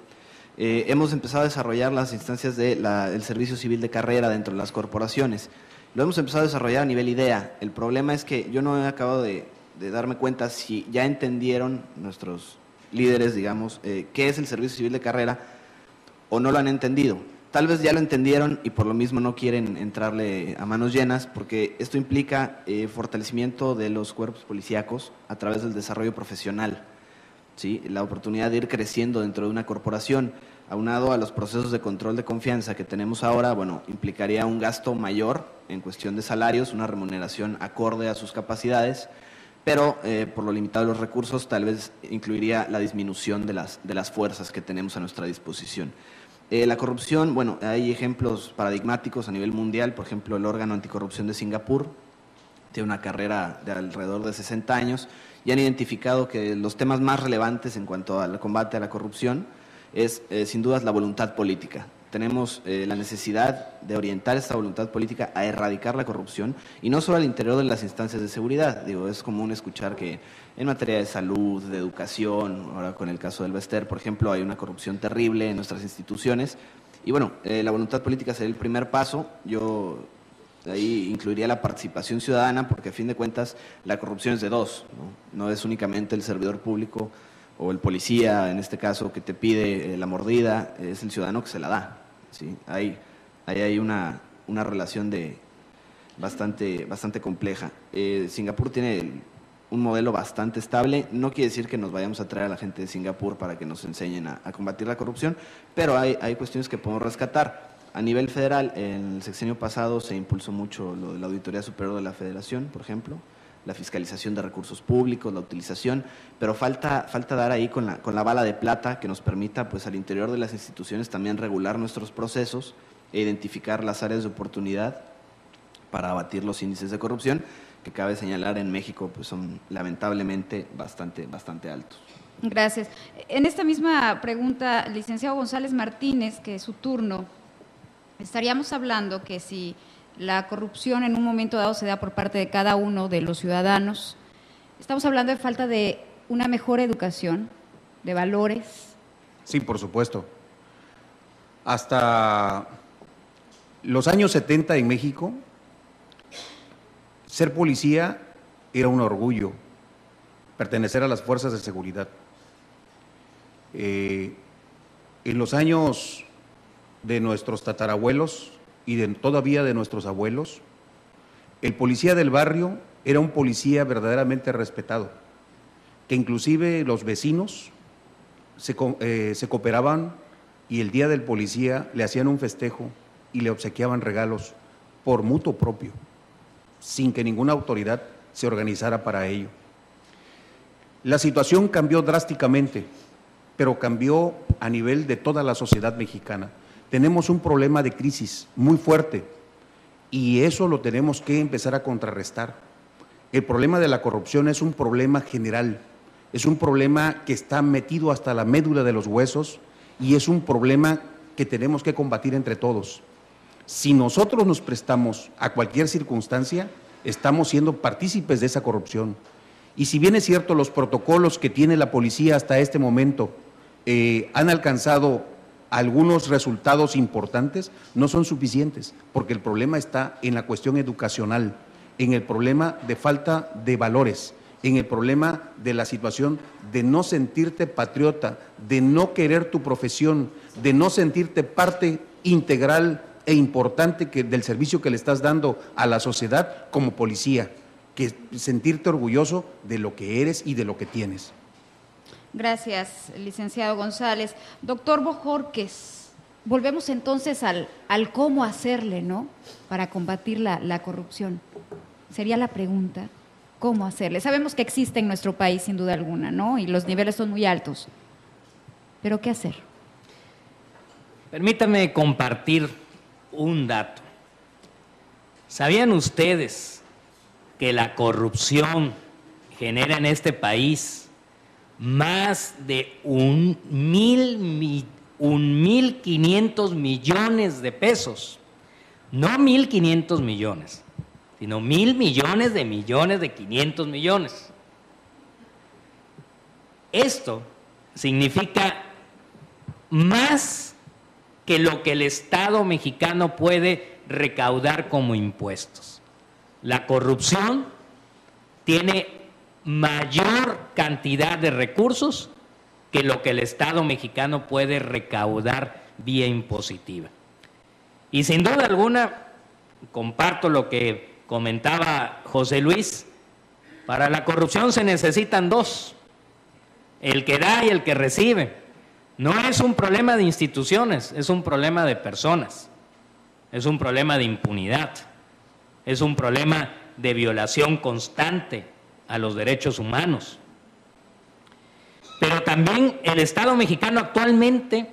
E: hemos empezado a desarrollar las instancias del servicio civil de carrera dentro de las corporaciones. Lo hemos empezado a desarrollar a nivel idea. El problema es que yo no he acabado de darme cuenta si ya entendieron nuestros líderes, digamos, qué es el servicio civil de carrera, o no lo han entendido. Tal vez ya lo entendieron y por lo mismo no quieren entrarle a manos llenas, porque esto implica fortalecimiento de los cuerpos policíacos a través del desarrollo profesional, ¿sí? La oportunidad de ir creciendo dentro de una corporación, aunado a los procesos de control de confianza que tenemos ahora, bueno, implicaría un gasto mayor en cuestión de salarios, una remuneración acorde a sus capacidades, pero por lo limitado de los recursos tal vez incluiría la disminución de las fuerzas que tenemos a nuestra disposición. La corrupción, bueno, hay ejemplos paradigmáticos a nivel mundial. Por ejemplo, el órgano anticorrupción de Singapur tiene una carrera de alrededor de 60 años y han identificado que los temas más relevantes en cuanto al combate a la corrupción es sin dudas la voluntad política. Tenemos la necesidad de orientar esta voluntad política a erradicar la corrupción, y no solo al interior de las instancias de seguridad. Digo, es común escuchar que en materia de salud, de educación, ahora con el caso del Bester, por ejemplo, hay una corrupción terrible en nuestras instituciones. Y bueno, la voluntad política sería el primer paso. Yo ahí incluiría la participación ciudadana, porque a fin de cuentas la corrupción es de dos, ¿no? No es únicamente el servidor público o el policía, en este caso, que te pide la mordida, es el ciudadano que se la da, ¿sí? Hay una relación bastante compleja. Singapur tiene un modelo bastante estable. No quiere decir que nos vayamos a traer a la gente de Singapur para que nos enseñen a combatir la corrupción, pero hay cuestiones que podemos rescatar. A nivel federal, en el sexenio pasado se impulsó mucho lo de la Auditoría Superior de la Federación, por ejemplo, la fiscalización de recursos públicos, la utilización, pero falta dar ahí con la bala de plata que nos permita, pues, al interior de las instituciones también regular nuestros procesos e identificar las áreas de oportunidad para abatir los índices de corrupción, que cabe señalar en México pues son lamentablemente bastante altos.
C: Gracias. En esta misma pregunta, licenciado González Martínez, que es su turno, estaríamos hablando que si la corrupción en un momento dado se da por parte de cada uno de los ciudadanos, estamos hablando de falta de una mejor educación, de valores.
F: Sí, por supuesto. Hasta los años 70 en México, ser policía era un orgullo, pertenecer a las fuerzas de seguridad. En los años de nuestros tatarabuelos y todavía de nuestros abuelos, el policía del barrio era un policía verdaderamente respetado, que inclusive los vecinos se cooperaban y el día del policía le hacían un festejo y le obsequiaban regalos por mutuo propio, sin que ninguna autoridad se organizara para ello. La situación cambió drásticamente, pero cambió a nivel de toda la sociedad mexicana. Tenemos un problema de crisis muy fuerte y eso lo tenemos que empezar a contrarrestar. El problema de la corrupción es un problema general, es un problema que está metido hasta la médula de los huesos y es un problema que tenemos que combatir entre todos. Si nosotros nos prestamos a cualquier circunstancia, estamos siendo partícipes de esa corrupción. Y si bien es cierto, los protocolos que tiene la policía hasta este momento han alcanzado algunos resultados importantes, no son suficientes, porque el problema está en la cuestión educacional, en el problema de falta de valores, en el problema de la situación de no sentirte patriota, de no querer tu profesión, de no sentirte parte integral e importante del servicio que le estás dando a la sociedad como policía, que sentirte orgulloso de lo que eres y de lo que tienes.
C: Gracias, licenciado González. Doctor Bojorquez, volvemos entonces al cómo hacerle, ¿no?, para combatir la corrupción. Sería la pregunta, ¿cómo hacerle? Sabemos que existe en nuestro país, sin duda alguna, ¿no?, y los niveles son muy altos. ¿Pero qué hacer?
D: Permítanme compartir un dato. ¿Sabían ustedes que la corrupción genera en este país más de 1.500 millones de pesos? No 1.500 millones, sino 1.000 millones de 500 millones. Esto significa más que lo que el Estado mexicano puede recaudar como impuestos. La corrupción tiene mayor cantidad de recursos que lo que el Estado mexicano puede recaudar vía impositiva. Y sin duda alguna, comparto lo que comentaba José Luis, para la corrupción se necesitan dos, el que da y el que recibe. No es un problema de instituciones, es un problema de personas, es un problema de impunidad, es un problema de violación constante a los derechos humanos. Pero también el Estado mexicano actualmente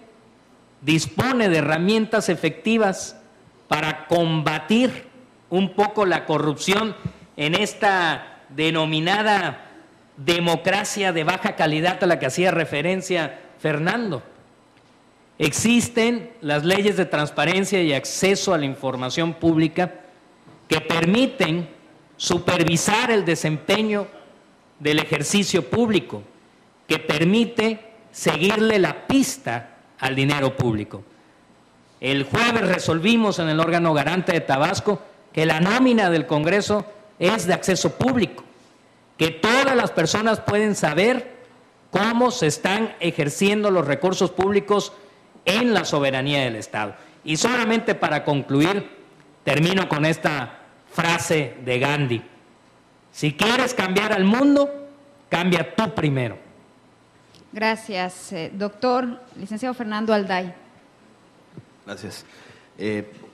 D: dispone de herramientas efectivas para combatir un poco la corrupción en esta denominada democracia de baja calidad a la que hacía referencia Fernando. Existen las leyes de transparencia y acceso a la información pública que permiten supervisar el desempeño del ejercicio público, que permite seguirle la pista al dinero público. El jueves resolvimos en el órgano garante de Tabasco que la nómina del Congreso es de acceso público, que todas las personas pueden saber cómo se están ejerciendo los recursos públicos en la soberanía del Estado. Y solamente para concluir, termino con esta frase de Gandhi: si quieres cambiar al mundo, cambia tú primero.
C: Gracias, doctor. Licenciado Fernando Alday.
E: Gracias.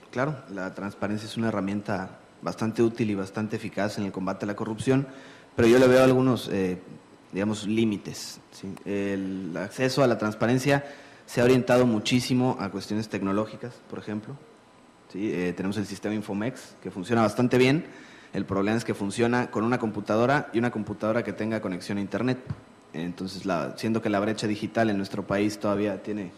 E: Claro, la transparencia es una herramienta bastante útil y bastante eficaz en el combate a la corrupción, pero yo le veo algunos, digamos, límites, ¿sí? El acceso a la transparencia se ha orientado muchísimo a cuestiones tecnológicas, por ejemplo. ¿Sí? Tenemos el sistema Infomex, que funciona bastante bien. El problema es que funciona con una computadora y una computadora que tenga conexión a Internet. Entonces, siendo que la brecha digital en nuestro país todavía tiene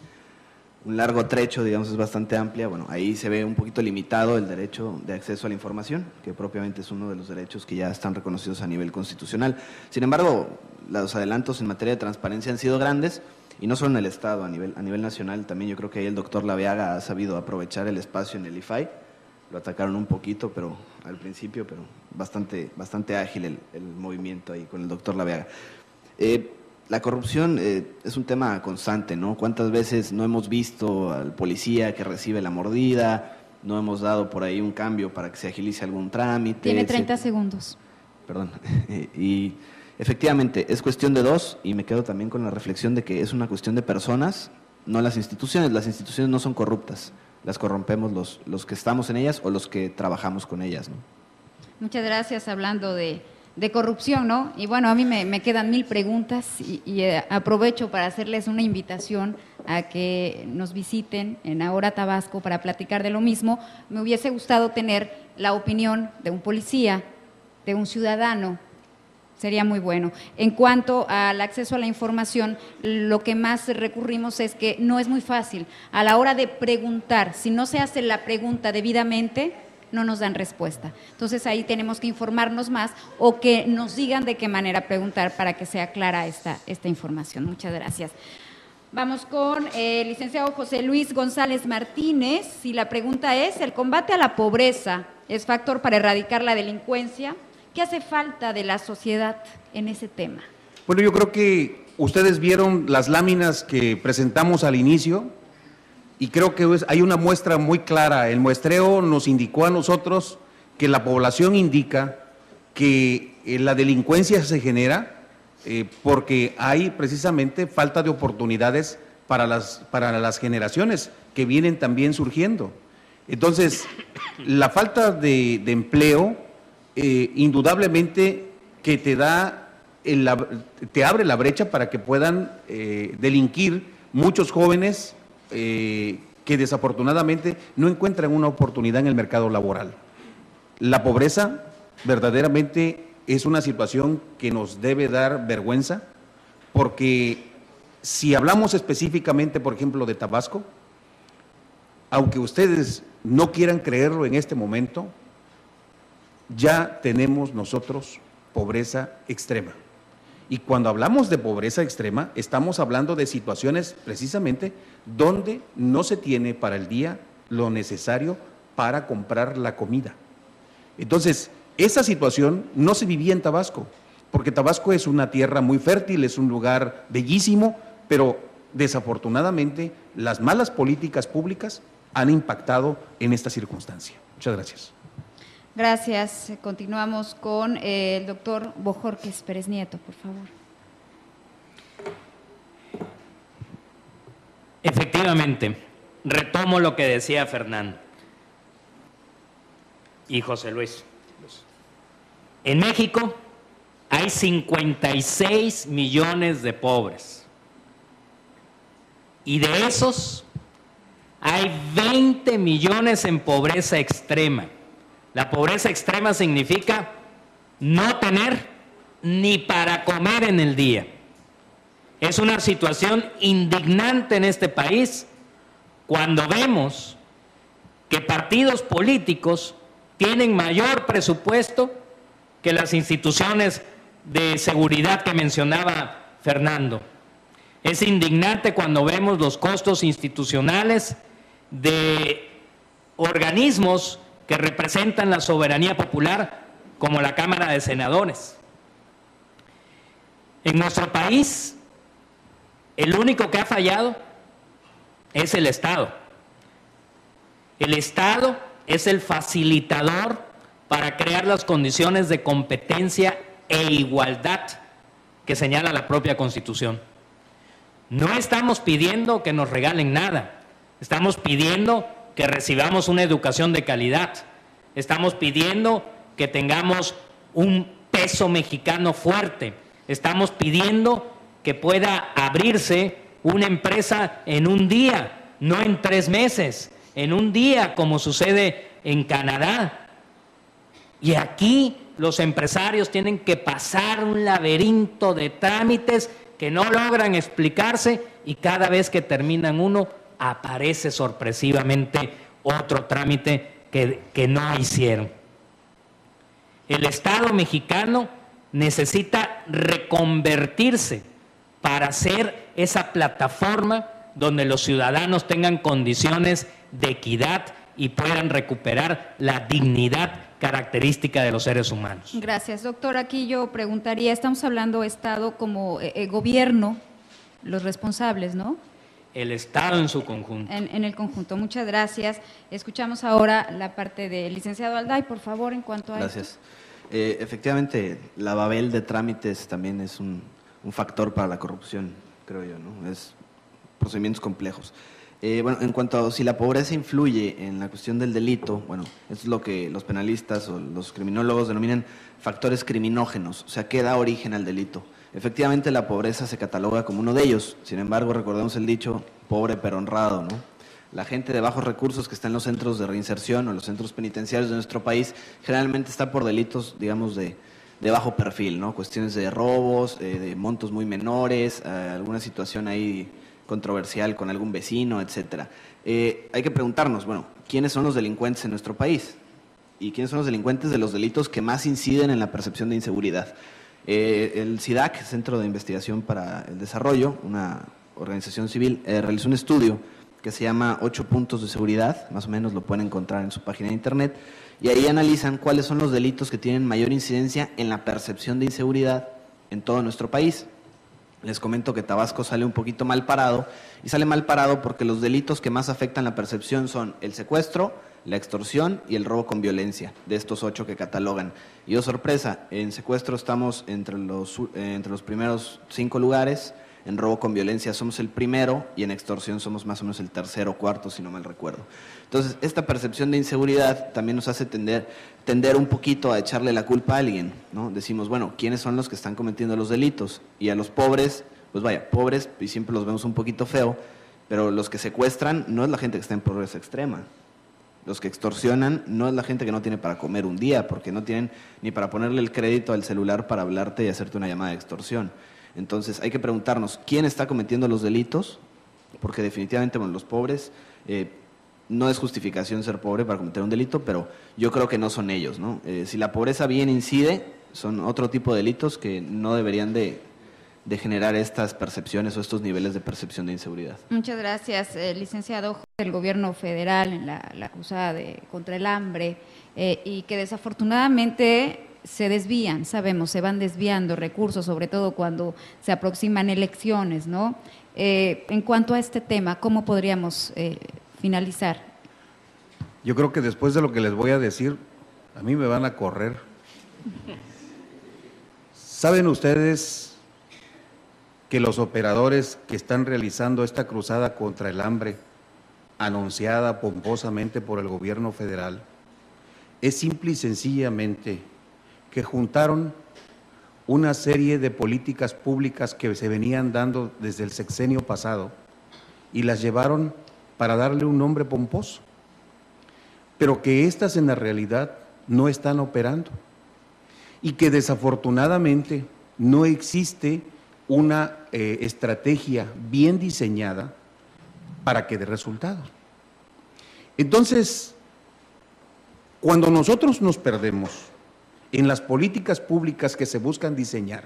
E: un largo trecho, digamos, es bastante amplia, bueno, ahí se ve un poquito limitado el derecho de acceso a la información, que propiamente es uno de los derechos que ya están reconocidos a nivel constitucional. Sin embargo, los adelantos en materia de transparencia han sido grandes, y no solo en el Estado, a nivel nacional también. Yo creo que ahí el doctor Laveaga ha sabido aprovechar el espacio en el IFAI. Lo atacaron un poquito, pero al principio, pero bastante ágil el movimiento ahí con el doctor Laveaga. La corrupción es un tema constante, ¿no? ¿Cuántas veces no hemos visto al policía que recibe la mordida? No hemos dado por ahí un cambio para que se agilice algún trámite.
C: Tiene 30 segundos.
E: Perdón. Y efectivamente, es cuestión de dos, y me quedo también con la reflexión de que es una cuestión de personas, no las instituciones. Las instituciones no son corruptas, las corrompemos los que estamos en ellas o los que trabajamos con ellas, ¿no?
C: Muchas gracias. Hablando de corrupción, ¿no? Y bueno, a mí me quedan 1000 preguntas y aprovecho para hacerles una invitación a que nos visiten en Ahora Tabasco para platicar de lo mismo. Me hubiese gustado tener la opinión de un policía, de un ciudadano. Sería muy bueno. En cuanto al acceso a la información, lo que más recurrimos es que no es muy fácil. A la hora de preguntar, si no se hace la pregunta debidamente, no nos dan respuesta. Entonces ahí tenemos que informarnos más o que nos digan de qué manera preguntar para que sea clara esta información. Muchas gracias. Vamos con el licenciado José Luis González Martínez, y la pregunta es: ¿el combate a la pobreza es factor para erradicar la delincuencia? ¿Qué hace falta de la sociedad en ese tema?
F: Bueno, yo creo que ustedes vieron las láminas que presentamos al inicio, y creo que hay una muestra muy clara. El muestreo nos indicó a nosotros que la población indica que la delincuencia se genera porque hay precisamente falta de oportunidades para las generaciones que vienen también surgiendo. Entonces, la falta de empleo, indudablemente que te abre la brecha para que puedan delinquir muchos jóvenes que desafortunadamente no encuentran una oportunidad en el mercado laboral. La pobreza verdaderamente es una situación que nos debe dar vergüenza, porque si hablamos específicamente, por ejemplo, de Tabasco, aunque ustedes no quieran creerlo en este momento, ya tenemos nosotros pobreza extrema. Y cuando hablamos de pobreza extrema, estamos hablando de situaciones precisamente donde no se tiene para el día lo necesario para comprar la comida. Entonces, esa situación no se vivía en Tabasco, porque Tabasco es una tierra muy fértil, es un lugar bellísimo, pero desafortunadamente las malas políticas públicas han impactado en esta circunstancia. Muchas gracias.
C: Gracias. Continuamos con el doctor Bojorquez Pérez Nieto, por favor.
D: Efectivamente, retomo lo que decía Fernando y José Luis. En México hay 56 millones de pobres y de esos hay 20 millones en pobreza extrema. La pobreza extrema significa no tener ni para comer en el día. Es una situación indignante en este país cuando vemos que partidos políticos tienen mayor presupuesto que las instituciones de seguridad que mencionaba Fernando. Es indignante cuando vemos los costos institucionales de organismos que representan la soberanía popular, como la Cámara de Senadores. En nuestro país, el único que ha fallado es el Estado. El Estado es el facilitador para crear las condiciones de competencia e igualdad que señala la propia Constitución. No estamos pidiendo que nos regalen nada, estamos pidiendo que recibamos una educación de calidad, estamos pidiendo que tengamos un peso mexicano fuerte, estamos pidiendo que pueda abrirse una empresa en un día, no en 3 meses, en un día como sucede en Canadá. Y aquí los empresarios tienen que pasar un laberinto de trámites que no logran explicarse y cada vez que terminan uno aparece sorpresivamente otro trámite que no hicieron. El Estado mexicano necesita reconvertirse para ser esa plataforma donde los ciudadanos tengan condiciones de equidad y puedan recuperar la dignidad característica de los seres humanos.
C: Gracias, doctor. Aquí yo preguntaría, estamos hablando Estado como gobierno, los responsables, ¿no?
D: El Estado en su conjunto.
C: En el conjunto. Muchas gracias. Escuchamos ahora la parte del licenciado Alday, por favor, en cuanto a
E: Gracias. Efectivamente, la babel de trámites también es un factor para la corrupción, creo yo, ¿no? Es procedimientos complejos. Bueno, en cuanto a si la pobreza influye en la cuestión del delito, bueno, es lo que los penalistas o los criminólogos denominan factores criminógenos, o sea, ¿qué da origen al delito? Efectivamente, la pobreza se cataloga como uno de ellos, sin embargo, recordemos el dicho, pobre pero honrado, ¿no? La gente de bajos recursos que está en los centros de reinserción o los centros penitenciarios de nuestro país generalmente está por delitos, digamos, de bajo perfil, ¿no? Cuestiones de robos, de montos muy menores, alguna situación ahí controversial con algún vecino, etcétera. Hay que preguntarnos, bueno, ¿quiénes son los delincuentes en nuestro país? ¿Y quiénes son los delincuentes de los delitos que más inciden en la percepción de inseguridad? El CIDAC, Centro de Investigación para el Desarrollo, una organización civil, realizó un estudio que se llama 8 puntos de seguridad, más o menos lo pueden encontrar en su página de internet, y ahí analizan cuáles son los delitos que tienen mayor incidencia en la percepción de inseguridad en todo nuestro país. Les comento que Tabasco sale un poquito mal parado, y sale mal parado porque los delitos que más afectan la percepción son el secuestro, la extorsión y el robo con violencia, de estos 8 que catalogan. Y oh sorpresa, en secuestro estamos entre los primeros 5 lugares, En robo con violencia somos el primero y en extorsión somos más o menos el tercero o cuarto, si no mal recuerdo. Entonces, esta percepción de inseguridad también nos hace tender un poquito a echarle la culpa a alguien, ¿no? Decimos, bueno, ¿quiénes son los que están cometiendo los delitos? Y a los pobres, pues vaya, pobres, y siempre los vemos un poquito feo, pero los que secuestran no es la gente que está en pobreza extrema. Los que extorsionan no es la gente que no tiene para comer un día, porque no tienen ni para ponerle el crédito al celular para hablarte y hacerte una llamada de extorsión. Entonces hay que preguntarnos, ¿quién está cometiendo los delitos? Porque definitivamente, bueno, los pobres, no es justificación ser pobre para cometer un delito, pero yo creo que no son ellos, ¿no? Si la pobreza bien incide, son otro tipo de delitos que no deberían de generar estas percepciones o estos niveles de percepción de inseguridad.
C: Muchas gracias, licenciado. El gobierno federal en la cruzada contra el hambre y que desafortunadamente se desvían, sabemos, se van desviando recursos, sobre todo cuando se aproximan elecciones, ¿no? En cuanto a este tema, ¿cómo podríamos finalizar?
F: Yo creo que después de lo que les voy a decir, a mí me van a correr. ¿Saben ustedes que los operadores que están realizando esta cruzada contra el hambre, anunciada pomposamente por el gobierno federal, es simple y sencillamente que juntaron una serie de políticas públicas que se venían dando desde el sexenio pasado y las llevaron para darle un nombre pomposo, pero que éstas en la realidad no están operando y que desafortunadamente no existe una estrategia bien diseñada para que dé resultados. Entonces, cuando nosotros nos perdemos en las políticas públicas que se buscan diseñar,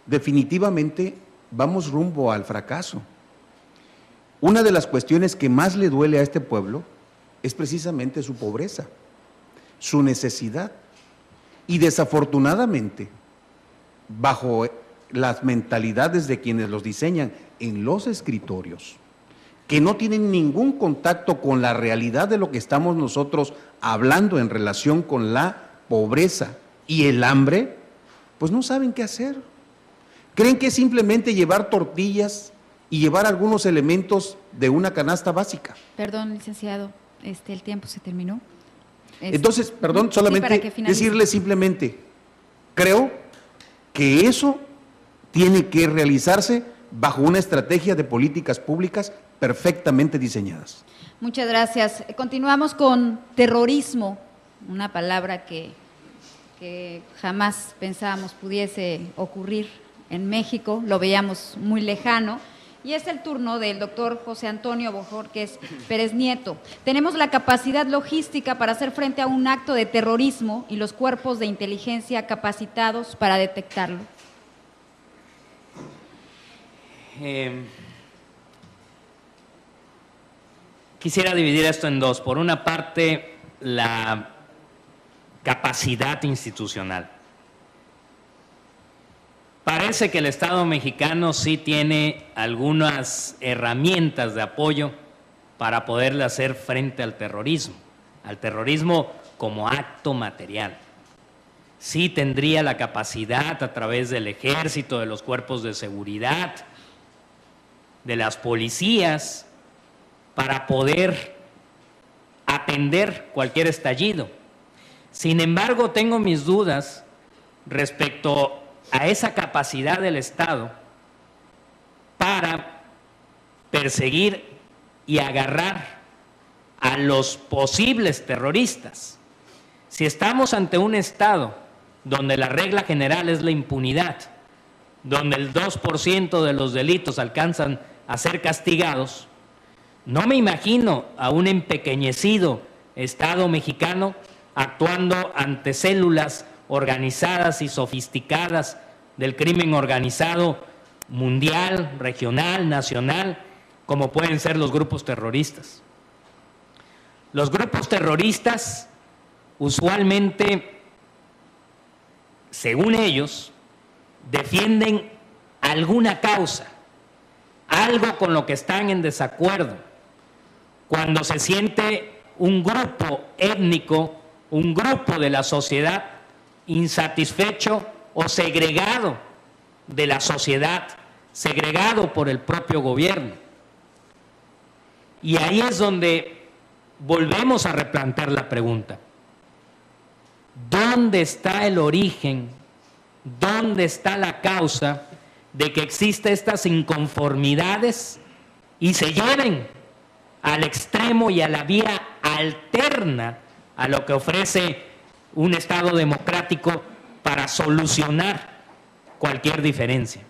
F: definitivamente vamos rumbo al fracaso. Una de las cuestiones que más le duele a este pueblo es precisamente su pobreza, su necesidad. Y desafortunadamente, bajo las mentalidades de quienes los diseñan en los escritorios, que no tienen ningún contacto con la realidad de lo que estamos nosotros hablando en relación con la pobreza y el hambre, pues no saben qué hacer. Creen que es simplemente llevar tortillas y llevar algunos elementos de una canasta básica.
C: Perdón, licenciado, el tiempo se terminó.
F: Entonces, perdón, solamente
C: sí,
F: decirle simplemente, creo que eso tiene que realizarse bajo una estrategia de políticas públicas perfectamente diseñadas.
C: Muchas gracias. Continuamos con terrorismo, una palabra que jamás pensábamos pudiese ocurrir en México, lo veíamos muy lejano. Y es el turno del doctor José Antonio Bojorquez Pérez Nieto. Tenemos la capacidad logística para hacer frente a un acto de terrorismo y los cuerpos de inteligencia capacitados para detectarlo.
D: Quisiera dividir esto en dos. Por una parte, la capacidad institucional. Parece que el Estado mexicano sí tiene algunas herramientas de apoyo para poderle hacer frente al terrorismo como acto material. Sí tendría la capacidad a través del ejército, de los cuerpos de seguridad, de las policías, para poder atender cualquier estallido. Sin embargo, tengo mis dudas respecto a esa capacidad del Estado para perseguir y agarrar a los posibles terroristas. Si estamos ante un Estado donde la regla general es la impunidad, donde el 2% de los delitos alcanzan a ser castigados, no me imagino a un empequeñecido Estado mexicano actuando ante células organizadas y sofisticadas del crimen organizado mundial, regional, nacional, como pueden ser los grupos terroristas. Los grupos terroristas usualmente, según ellos, defienden alguna causa, algo con lo que están en desacuerdo. Cuando se siente un grupo étnico, un grupo de la sociedad insatisfecho o segregado de la sociedad segregado por el propio gobierno. Y ahí es donde volvemos a replantear la pregunta. ¿Dónde está el origen? ¿Dónde está la causa de que existen estas inconformidades y se lleven al extremo y a la vía alterna a lo que ofrece un Estado democrático para solucionar cualquier diferencia?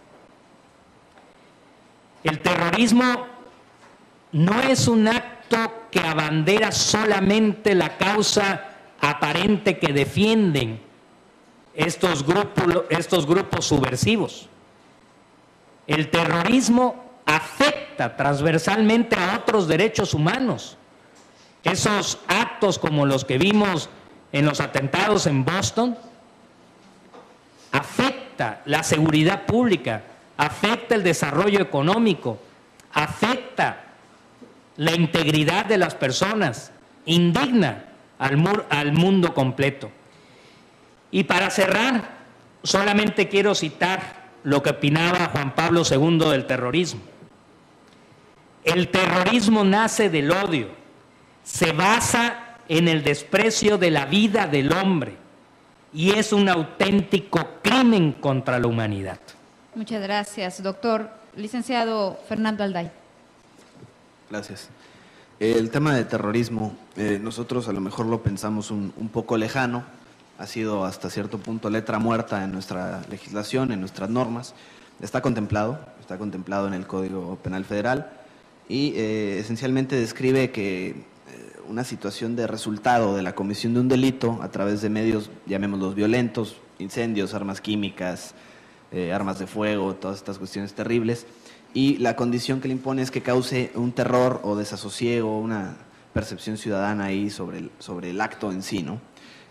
D: El terrorismo no es un acto que abandera solamente la causa aparente que defienden estos grupos subversivos. El terrorismo afecta transversalmente a otros derechos humanos. Esos actos como los que vimos en los atentados en Boston afecta la seguridad pública, afecta el desarrollo económico, afecta la integridad de las personas, indigna al mundo completo. Y para cerrar, solamente quiero citar lo que opinaba Juan Pablo II del terrorismo. El terrorismo nace del odio, se basa en el desprecio de la vida del hombre y es un auténtico crimen contra la humanidad.
C: Muchas gracias, doctor. Licenciado Fernando Alday.
E: Gracias. El tema de terrorismo, nosotros a lo mejor lo pensamos un poco lejano, ha sido hasta cierto punto letra muerta en nuestra legislación, en nuestras normas, está contemplado en el Código Penal Federal y esencialmente describe que una situación de resultado de la comisión de un delito a través de medios, llamémoslos violentos, incendios, armas químicas, armas de fuego, todas estas cuestiones terribles, y la condición que le impone es que cause un terror o desasosiego, una percepción ciudadana ahí sobre el acto en sí, ¿no?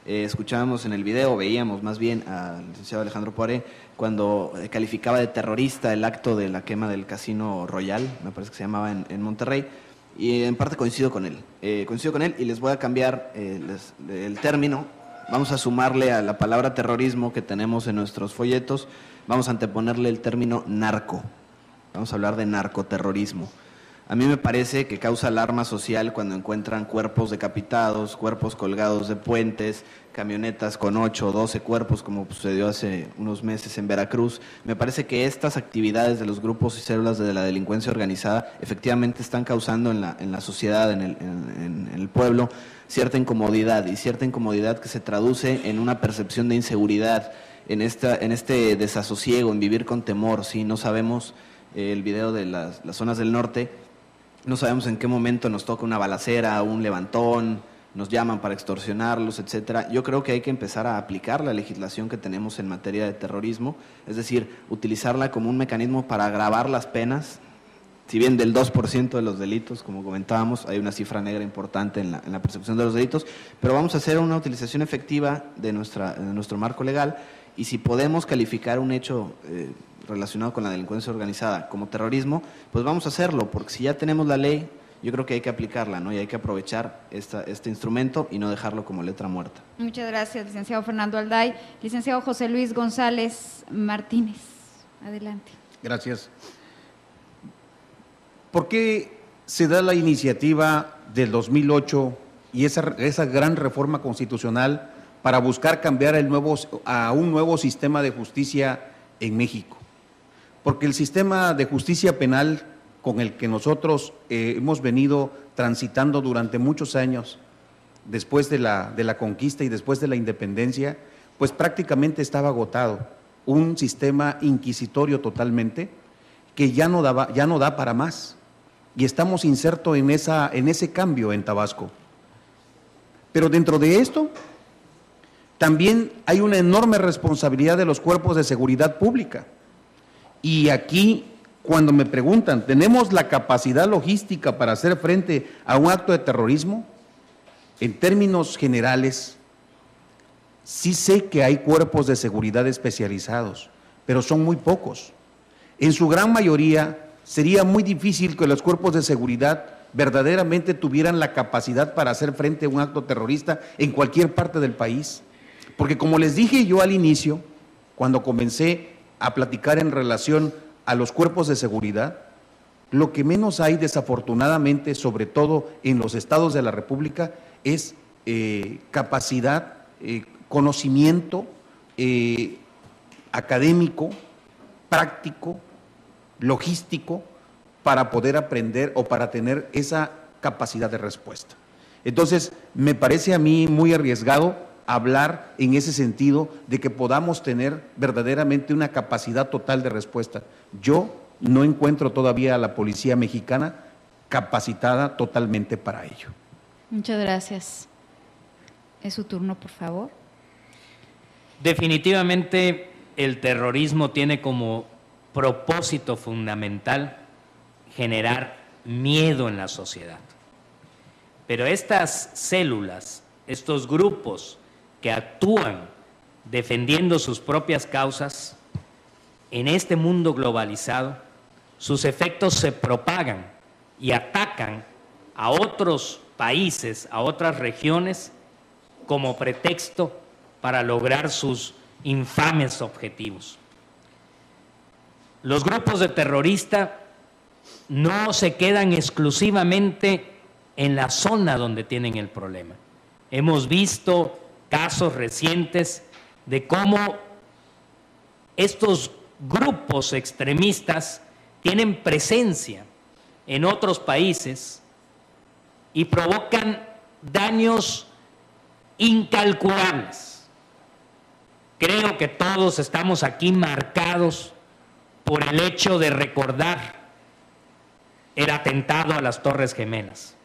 E: Escuchábamos en el video, veíamos más bien al licenciado Alejandro Poiré cuando calificaba de terrorista el acto de la quema del Casino Royal, me parece que se llamaba en Monterrey, y en parte coincido con él y les voy a cambiar el término. Vamos a sumarle a la palabra terrorismo que tenemos en nuestros folletos, vamos a anteponerle el término narco. Vamos a hablar de narcoterrorismo. A mí me parece que causa alarma social cuando encuentran cuerpos decapitados, cuerpos colgados de puentes, camionetas con 8 o 12 cuerpos, como sucedió hace unos meses en Veracruz. Me parece que estas actividades de los grupos y células de la delincuencia organizada efectivamente están causando en la sociedad, en el pueblo, cierta incomodidad, y cierta incomodidad que se traduce en una percepción de inseguridad, en este desasosiego, en vivir con temor. ¿Sí? No sabemos, el video de las zonas del norte, no sabemos en qué momento nos toca una balacera, un levantón, nos llaman para extorsionarlos, etcétera. Yo creo que hay que empezar a aplicar la legislación que tenemos en materia de terrorismo, es decir, utilizarla como un mecanismo para agravar las penas. Si bien del 2% de los delitos, como comentábamos, hay una cifra negra importante en la percepción de los delitos, pero vamos a hacer una utilización efectiva de nuestro marco legal, y si podemos calificar un hecho relacionado con la delincuencia organizada como terrorismo, pues vamos a hacerlo, porque si ya tenemos la ley, yo creo que hay que aplicarla, ¿no? Y hay que aprovechar este instrumento y no dejarlo como letra muerta.
C: Muchas gracias, licenciado Fernando Alday. Licenciado José Luis González Martínez, adelante.
F: Gracias. ¿Por qué se da la iniciativa del 2008 y esa gran reforma constitucional para buscar cambiar a un nuevo sistema de justicia en México? Porque el sistema de justicia penal con el que nosotros hemos venido transitando durante muchos años, después de la conquista y después de la independencia, pues prácticamente estaba agotado. Un sistema inquisitorio totalmente, que ya no da para más. Y estamos insertos en ese cambio en Tabasco. Pero dentro de esto, también hay una enorme responsabilidad de los cuerpos de seguridad pública. Y aquí, cuando me preguntan, ¿tenemos la capacidad logística para hacer frente a un acto de terrorismo? En términos generales, sí sé que hay cuerpos de seguridad especializados, pero son muy pocos. En su gran mayoría, sería muy difícil que los cuerpos de seguridad verdaderamente tuvieran la capacidad para hacer frente a un acto terrorista en cualquier parte del país. Porque como les dije yo al inicio, cuando comencé a platicar en relación a los cuerpos de seguridad, lo que menos hay, desafortunadamente, sobre todo en los estados de la República, es capacidad, conocimiento académico, práctico, logístico, para poder aprender o para tener esa capacidad de respuesta. Entonces, me parece a mí muy arriesgado hablar en ese sentido de que podamos tener verdaderamente una capacidad total de respuesta. Yo no encuentro todavía a la policía mexicana capacitada totalmente para ello.
C: Muchas gracias. Es su turno, por favor.
D: Definitivamente el terrorismo tiene como propósito fundamental generar miedo en la sociedad. Pero estas células, estos grupos que actúan defendiendo sus propias causas, en este mundo globalizado, sus efectos se propagan y atacan a otros países, a otras regiones, como pretexto para lograr sus infames objetivos. Los grupos de terroristas no se quedan exclusivamente en la zona donde tienen el problema. Hemos visto casos recientes de cómo estos grupos extremistas tienen presencia en otros países y provocan daños incalculables. Creo que todos estamos aquí marcados por el hecho de recordar el atentado a las Torres Gemelas.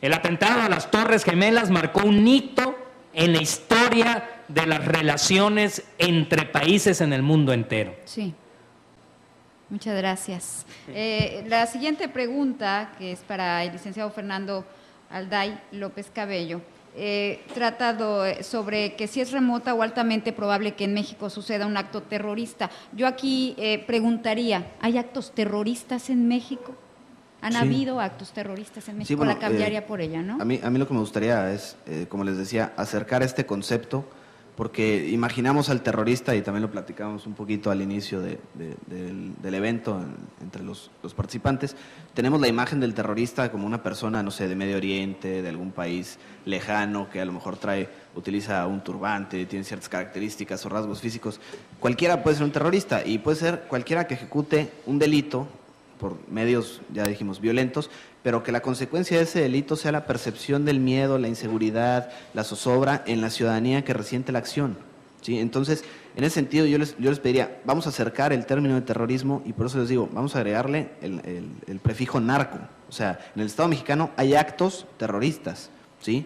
D: El atentado a las Torres Gemelas marcó un hito en la historia de las relaciones entre países en el mundo entero.
C: Sí. Muchas gracias. La siguiente pregunta, que es para el licenciado Fernando Alday López Cabello, trata sobre que si es remota o altamente probable que en México suceda un acto terrorista. Yo aquí preguntaría, ¿hay actos terroristas en México? ¿Han habido actos terroristas en México? Sí, bueno, la cambiaría por ella, ¿no?
E: A mí lo que me gustaría es, como les decía, acercar este concepto, porque imaginamos al terrorista, y también lo platicamos un poquito al inicio del evento entre los participantes, tenemos la imagen del terrorista como una persona, no sé, de Medio Oriente, de algún país lejano, que a lo mejor utiliza un turbante, tiene ciertas características o rasgos físicos. Cualquiera puede ser un terrorista, y puede ser cualquiera que ejecute un delito por medios, ya dijimos, violentos, pero que la consecuencia de ese delito sea la percepción del miedo, la inseguridad, la zozobra en la ciudadanía que resiente la acción, ¿sí? Entonces, en ese sentido, yo les pediría, vamos a acercar el término de terrorismo, y por eso les digo, vamos a agregarle el prefijo narco. O sea, en el Estado mexicano hay actos terroristas, ¿sí?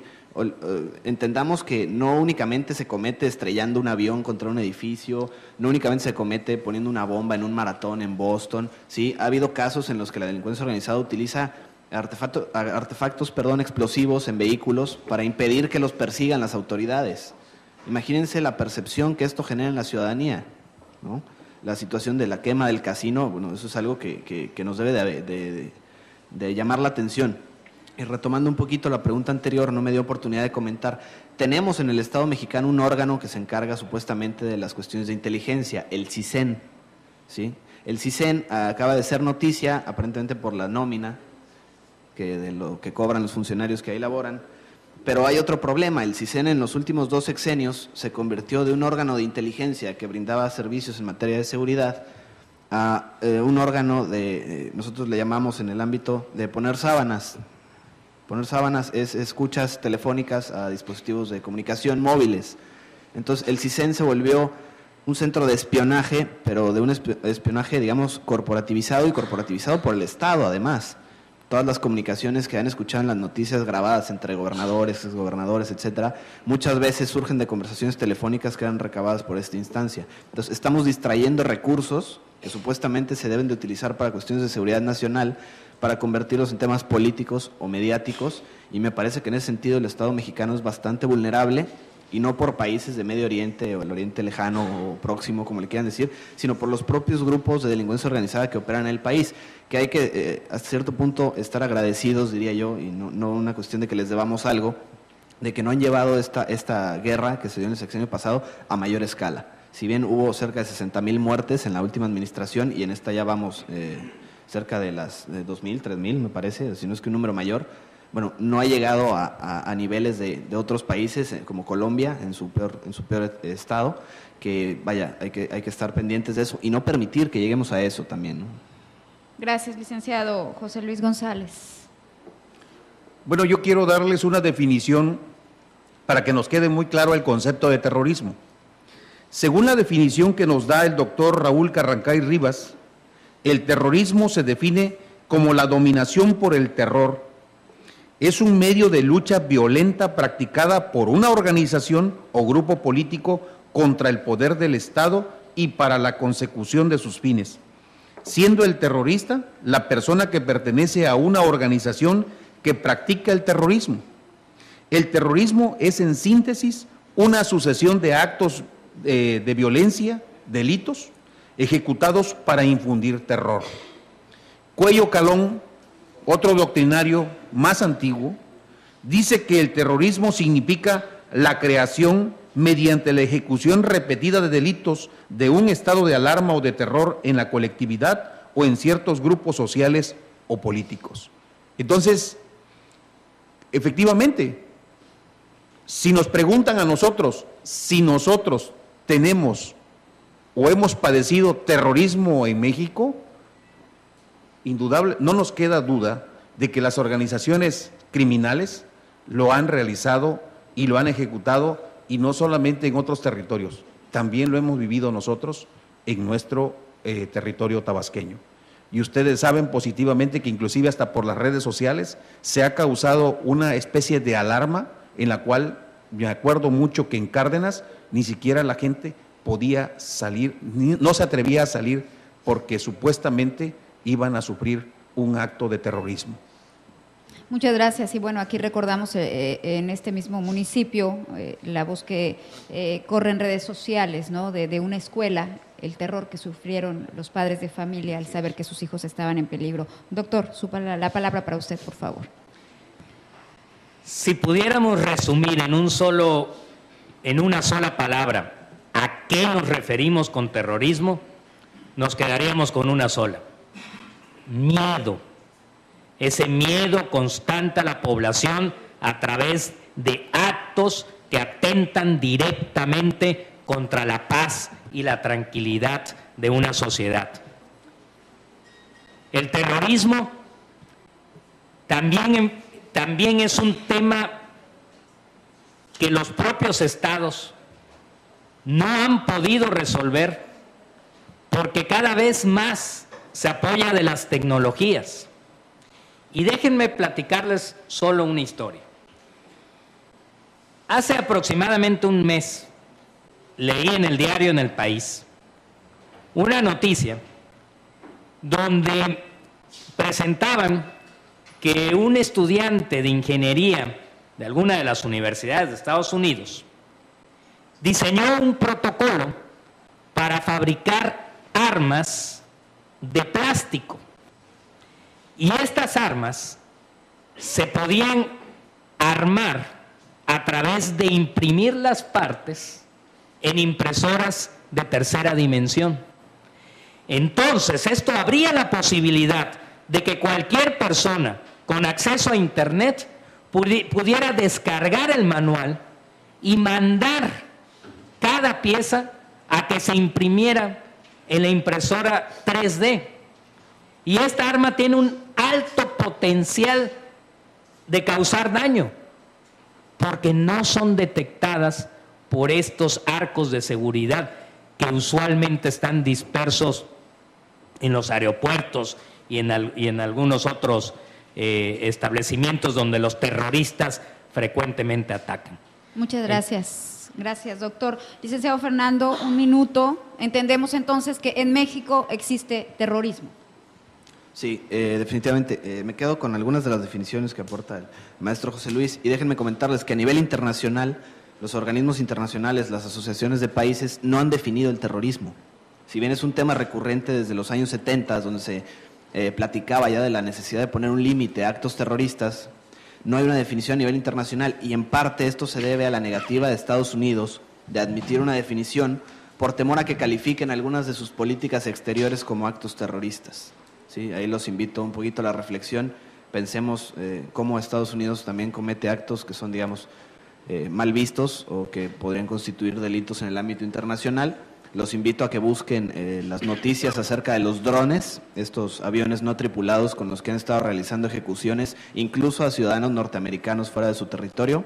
E: Entendamos que no únicamente se comete estrellando un avión contra un edificio, no únicamente se comete poniendo una bomba en un maratón en Boston, ¿sí? Ha habido casos en los que la delincuencia organizada utiliza artefactos explosivos en vehículos para impedir que los persigan las autoridades. Imagínense la percepción que esto genera en la ciudadanía, ¿no? La situación de la quema del casino, bueno, eso es algo que nos debe de llamar la atención. Y retomando un poquito la pregunta anterior, no me dio oportunidad de comentar, tenemos en el Estado mexicano un órgano que se encarga supuestamente de las cuestiones de inteligencia, el CISEN, ¿sí? El CISEN acaba de ser noticia, aparentemente por la nómina de lo que cobran los funcionarios que ahí laboran, pero hay otro problema. El CISEN en los últimos 2 sexenios se convirtió de un órgano de inteligencia que brindaba servicios en materia de seguridad a un órgano nosotros le llamamos en el ámbito de poner sábanas. Poner sábanas es escuchas telefónicas a dispositivos de comunicación móviles. Entonces, el CISEN se volvió un centro de espionaje, pero de un espionaje, digamos, corporativizado, y corporativizado por el Estado, además. Todas las comunicaciones que han escuchado en las noticias grabadas entre gobernadores, exgobernadores, etcétera, muchas veces surgen de conversaciones telefónicas que eran recabadas por esta instancia. Entonces, estamos distrayendo recursos que supuestamente se deben de utilizar para cuestiones de seguridad nacional, para convertirlos en temas políticos o mediáticos, y me parece que en ese sentido el Estado mexicano es bastante vulnerable, y no por países de Medio Oriente o el Oriente Lejano o próximo, como le quieran decir, sino por los propios grupos de delincuencia organizada que operan en el país, que hay que, hasta cierto punto, estar agradecidos, diría yo, y no una cuestión de que les debamos algo, de que no han llevado esta guerra que se dio en el sexenio pasado a mayor escala. Si bien hubo cerca de 60,000 muertes en la última administración y en esta ya vamos cerca de las 2,000, 3,000 me parece, si no es que un número mayor, bueno, no ha llegado a niveles de otros países como Colombia en su peor estado, que vaya, hay que estar pendientes de eso y no permitir que lleguemos a eso también, ¿no?
C: Gracias, licenciado José Luis González.
F: Bueno, yo quiero darles una definición para que nos quede muy claro el concepto de terrorismo. Según la definición que nos da el doctor Raúl Carrancay Rivas, el terrorismo se define como la dominación por el terror. Es un medio de lucha violenta practicada por una organización o grupo político contra el poder del Estado y para la consecución de sus fines, siendo el terrorista la persona que pertenece a una organización que practica el terrorismo. El terrorismo es, en síntesis, una sucesión de actos de violencia, delitos, ejecutados para infundir terror. Cuello Calón, otro doctrinario más antiguo, dice que el terrorismo significa la creación mediante la ejecución repetida de delitos de un estado de alarma o de terror en la colectividad o en ciertos grupos sociales o políticos. Entonces, efectivamente, si nos preguntan a nosotros si nosotros tenemos o hemos padecido terrorismo en México, indudable, no nos queda duda de que las organizaciones criminales lo han realizado y lo han ejecutado, y no solamente en otros territorios, también lo hemos vivido nosotros en nuestro territorio tabasqueño. Y ustedes saben positivamente que inclusive hasta por las redes sociales se ha causado una especie de alarma en la cual me acuerdo mucho que en Cárdenas ni siquiera la gente podía salir, no se atrevía a salir porque supuestamente iban a sufrir un acto de terrorismo.
C: Muchas gracias. Y bueno, aquí recordamos en este mismo municipio la voz que corre en redes sociales, ¿no? de una escuela, el terror que sufrieron los padres de familia al saber que sus hijos estaban en peligro. Doctor, la palabra para usted, por favor.
D: Si pudiéramos resumir en una sola palabra a qué nos referimos con terrorismo, nos quedaríamos con una sola: miedo. Ese miedo constante a la población a través de actos que atentan directamente contra la paz y la tranquilidad de una sociedad. El terrorismo también es un tema que los propios estados no han podido resolver porque cada vez más se apoya de las tecnologías. Y déjenme platicarles solo una historia. Hace aproximadamente un mes leí en el diario En El País una noticia donde presentaban que un estudiante de ingeniería de alguna de las universidades de Estados Unidos diseñó un protocolo para fabricar armas de plástico. Y estas armas se podían armar a través de imprimir las partes en impresoras de tercera dimensión. Entonces, esto abría la posibilidad de que cualquier persona con acceso a Internet pudiera descargar el manual y mandar cada pieza a que se imprimiera en la impresora 3D. Y esta arma tiene un alto potencial de causar daño, porque no son detectadas por estos arcos de seguridad que usualmente están dispersos en los aeropuertos y en algunos otros establecimientos donde los terroristas frecuentemente atacan.
C: Muchas gracias. Gracias, doctor. Licenciado Fernando, un minuto. Entendemos entonces que en México existe terrorismo.
E: Sí, definitivamente. Me quedo con algunas de las definiciones que aporta el maestro José Luis, y déjenme comentarles que a nivel internacional, los organismos internacionales, las asociaciones de países no han definido el terrorismo. Si bien es un tema recurrente desde los años 70, donde se platicaba ya de la necesidad de poner un límite a actos terroristas, no hay una definición a nivel internacional, y en parte esto se debe a la negativa de Estados Unidos de admitir una definición por temor a que califiquen algunas de sus políticas exteriores como actos terroristas. ¿Sí? Ahí los invito un poquito a la reflexión. Pensemos cómo Estados Unidos también comete actos que son, digamos, mal vistos o que podrían constituir delitos en el ámbito internacional. Los invito a que busquen las noticias acerca de los drones, estos aviones no tripulados con los que han estado realizando ejecuciones, incluso a ciudadanos norteamericanos fuera de su territorio.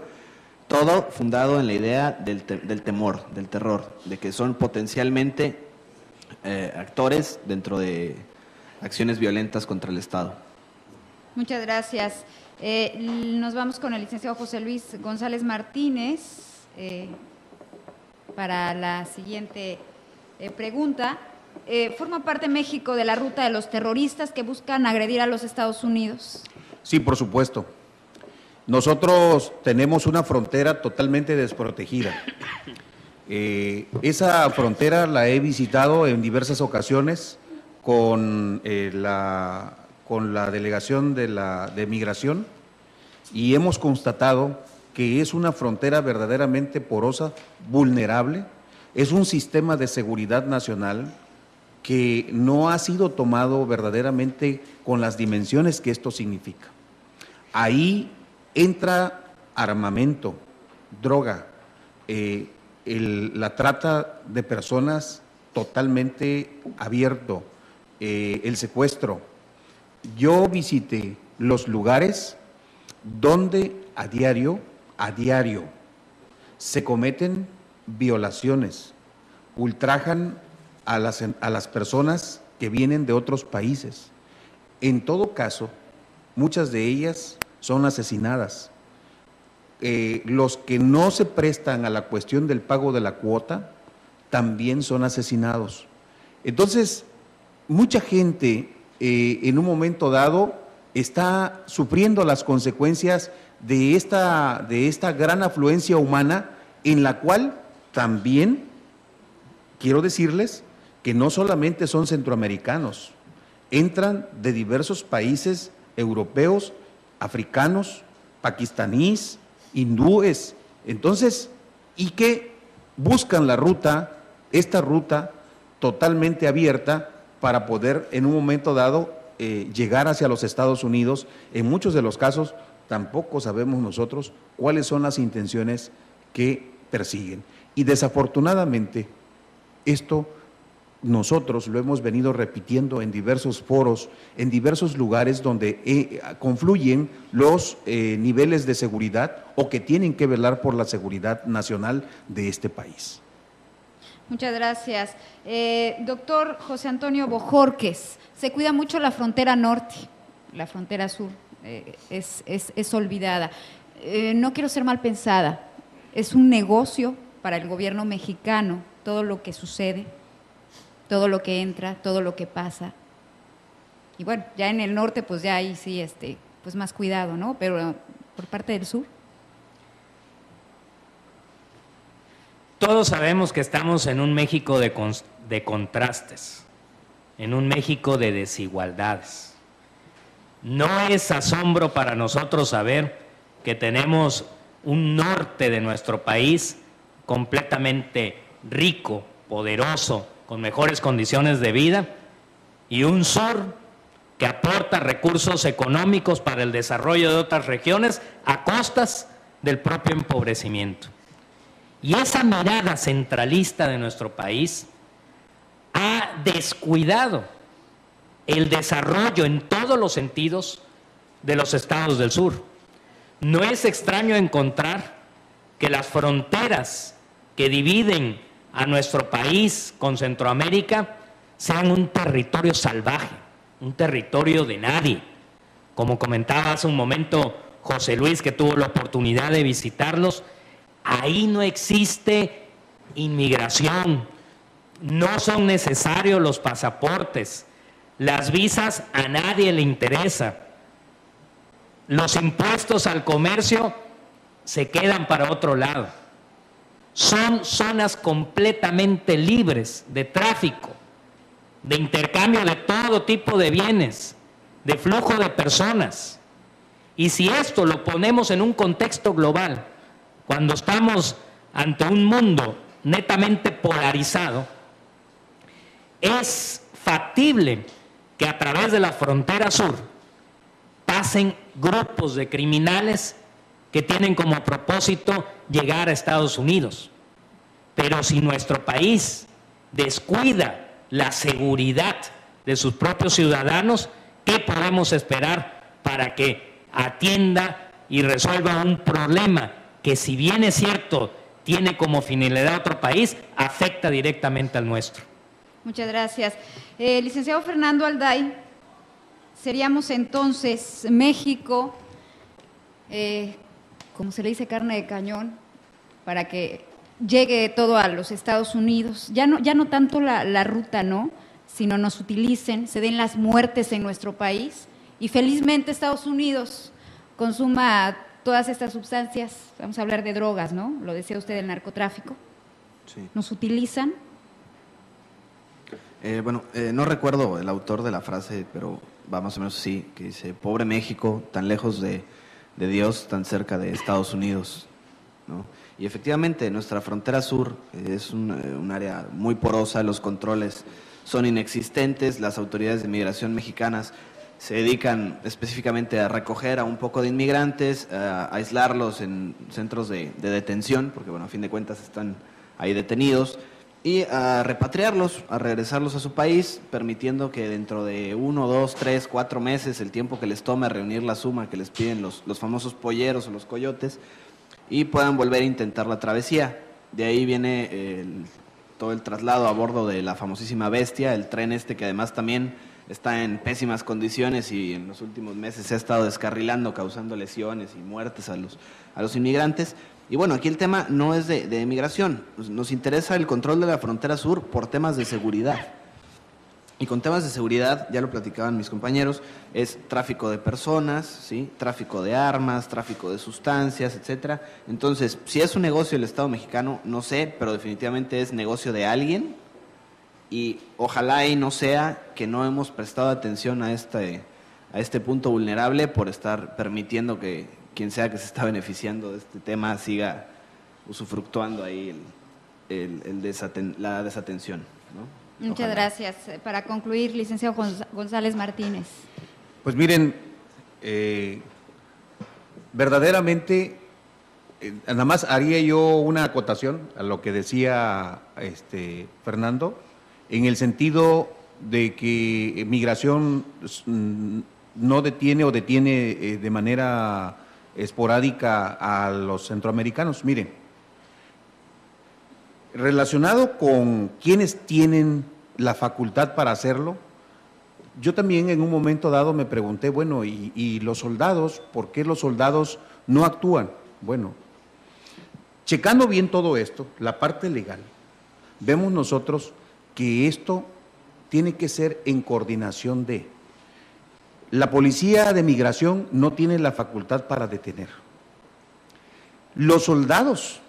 E: Todo fundado en la idea del temor, del terror, de que son potencialmente actores dentro de acciones violentas contra el Estado.
C: Muchas gracias. Nos vamos con el licenciado José Luis González Martínez para la siguiente pregunta. ¿Forma parte México de la ruta de los terroristas que buscan agredir a los Estados Unidos?
F: Sí, por supuesto. Nosotros tenemos una frontera totalmente desprotegida. Esa frontera la he visitado en diversas ocasiones con la delegación de Migración y hemos constatado que es una frontera verdaderamente porosa, vulnerable, es un sistema de seguridad nacional que no ha sido tomado verdaderamente con las dimensiones que esto significa. Ahí entra armamento, droga, la trata de personas totalmente abierto, el secuestro. Yo visité los lugares donde a diario se cometen violaciones, ultrajan a las personas que vienen de otros países. En todo caso, muchas de ellas son asesinadas. Los que no se prestan a la cuestión del pago de la cuota también son asesinados. Entonces, mucha gente en un momento dado está sufriendo las consecuencias de esta gran afluencia humana, en la cual también quiero decirles que no solamente son centroamericanos, entran de diversos países europeos, africanos, pakistaníes, hindúes, entonces, y que buscan esta ruta totalmente abierta para poder en un momento dado llegar hacia los Estados Unidos. En muchos de los casos tampoco sabemos nosotros cuáles son las intenciones que persiguen. Y desafortunadamente esto nosotros lo hemos venido repitiendo en diversos foros, en diversos lugares donde confluyen los niveles de seguridad o que tienen que velar por la seguridad nacional de este país.
C: Muchas gracias. Doctor José Antonio Bojorquez, se cuida mucho la frontera norte, la frontera sur es olvidada. No quiero ser mal pensada, es un negocio para el gobierno mexicano todo lo que sucede, todo lo que entra, todo lo que pasa. Y bueno, ya en el norte pues ya ahí sí, pues más cuidado, ¿no? Pero por parte del sur.
D: Todos sabemos que estamos en un México de contrastes, en un México de desigualdades. No es asombro para nosotros saber que tenemos un norte de nuestro país completamente rico, poderoso, con mejores condiciones de vida, y un sur que aporta recursos económicos para el desarrollo de otras regiones a costas del propio empobrecimiento. Y esa mirada centralista de nuestro país ha descuidado el desarrollo en todos los sentidos de los estados del sur. No es extraño encontrar que las fronteras que dividen a nuestro país con Centroamérica sean un territorio salvaje, un territorio de nadie. Como comentaba hace un momento José Luis, que tuvo la oportunidad de visitarlos, ahí no existe inmigración, no son necesarios los pasaportes, las visas a nadie le interesa, los impuestos al comercio se quedan para otro lado. Son zonas completamente libres de tráfico, de intercambio de todo tipo de bienes, de flujo de personas. Y si esto lo ponemos en un contexto global, cuando estamos ante un mundo netamente polarizado, es factible que a través de la frontera sur pasen grupos de criminales que tienen como propósito llegar a Estados Unidos. Pero si nuestro país descuida la seguridad de sus propios ciudadanos, ¿qué podemos esperar para que atienda y resuelva un problema que, si bien es cierto, tiene como finalidad otro país, afecta directamente al nuestro?
C: Muchas gracias. Licenciado Fernando Alday, seríamos entonces México, como se le dice, carne de cañón, para que llegue todo a los Estados Unidos. Ya no tanto la ruta, ¿no?, sino nos utilicen, se den las muertes en nuestro país y felizmente Estados Unidos consuma todas estas sustancias. Vamos a hablar de drogas, ¿no? Lo decía usted, el narcotráfico.
E: Sí.
C: ¿Nos utilizan?
E: No recuerdo el autor de la frase, pero va más o menos así, que dice: pobre México, tan lejos de Dios, tan cerca de Estados Unidos, ¿no? Y efectivamente, nuestra frontera sur es un área muy porosa, los controles son inexistentes, las autoridades de migración mexicanas se dedican específicamente a recoger a un poco de inmigrantes, a aislarlos en centros de detención, porque bueno, a fin de cuentas están ahí detenidos, y a repatriarlos, a regresarlos a su país, permitiendo que dentro de 1, 2, 3, 4 meses, el tiempo que les tome reunir la suma que les piden los famosos polleros o los coyotes, y puedan volver a intentar la travesía. De ahí viene todo el traslado a bordo de la famosísima Bestia, el tren que además también está en pésimas condiciones y en los últimos meses se ha estado descarrilando, causando lesiones y muertes a los inmigrantes. Y bueno, aquí el tema no es de migración, nos interesa el control de la frontera sur por temas de seguridad. Y con temas de seguridad, ya lo platicaban mis compañeros, es tráfico de personas, ¿sí?, tráfico de armas, tráfico de sustancias, etcétera. Entonces, si es un negocio el Estado mexicano, no sé, pero definitivamente es negocio de alguien, y ojalá y no sea que no hemos prestado atención a este punto vulnerable por estar permitiendo que quien sea que se está beneficiando de este tema siga usufructuando ahí la desatención, ¿no?
C: Muchas gracias. Para concluir, licenciado González Martínez.
F: Pues miren, verdaderamente, nada más haría yo una acotación a lo que decía Fernando, en el sentido de que migración no detiene o detiene de manera esporádica a los centroamericanos. Miren, relacionado con quienes tienen la facultad para hacerlo, yo también en un momento dado me pregunté, bueno, ¿y los soldados? ¿Por qué los soldados no actúan? Bueno, checando bien todo esto, la parte legal, vemos nosotros que esto tiene que ser en coordinación de… La Policía de Migración no tiene la facultad para detener. Los soldados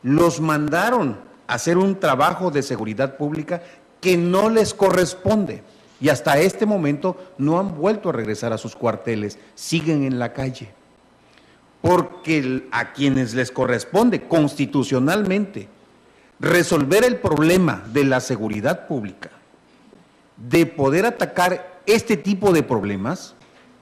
F: los mandaron a hacer un trabajo de seguridad pública que no les corresponde y hasta este momento no han vuelto a regresar a sus cuarteles, siguen en la calle, porque a quienes les corresponde constitucionalmente resolver el problema de la seguridad pública, de poder atacar este tipo de problemas,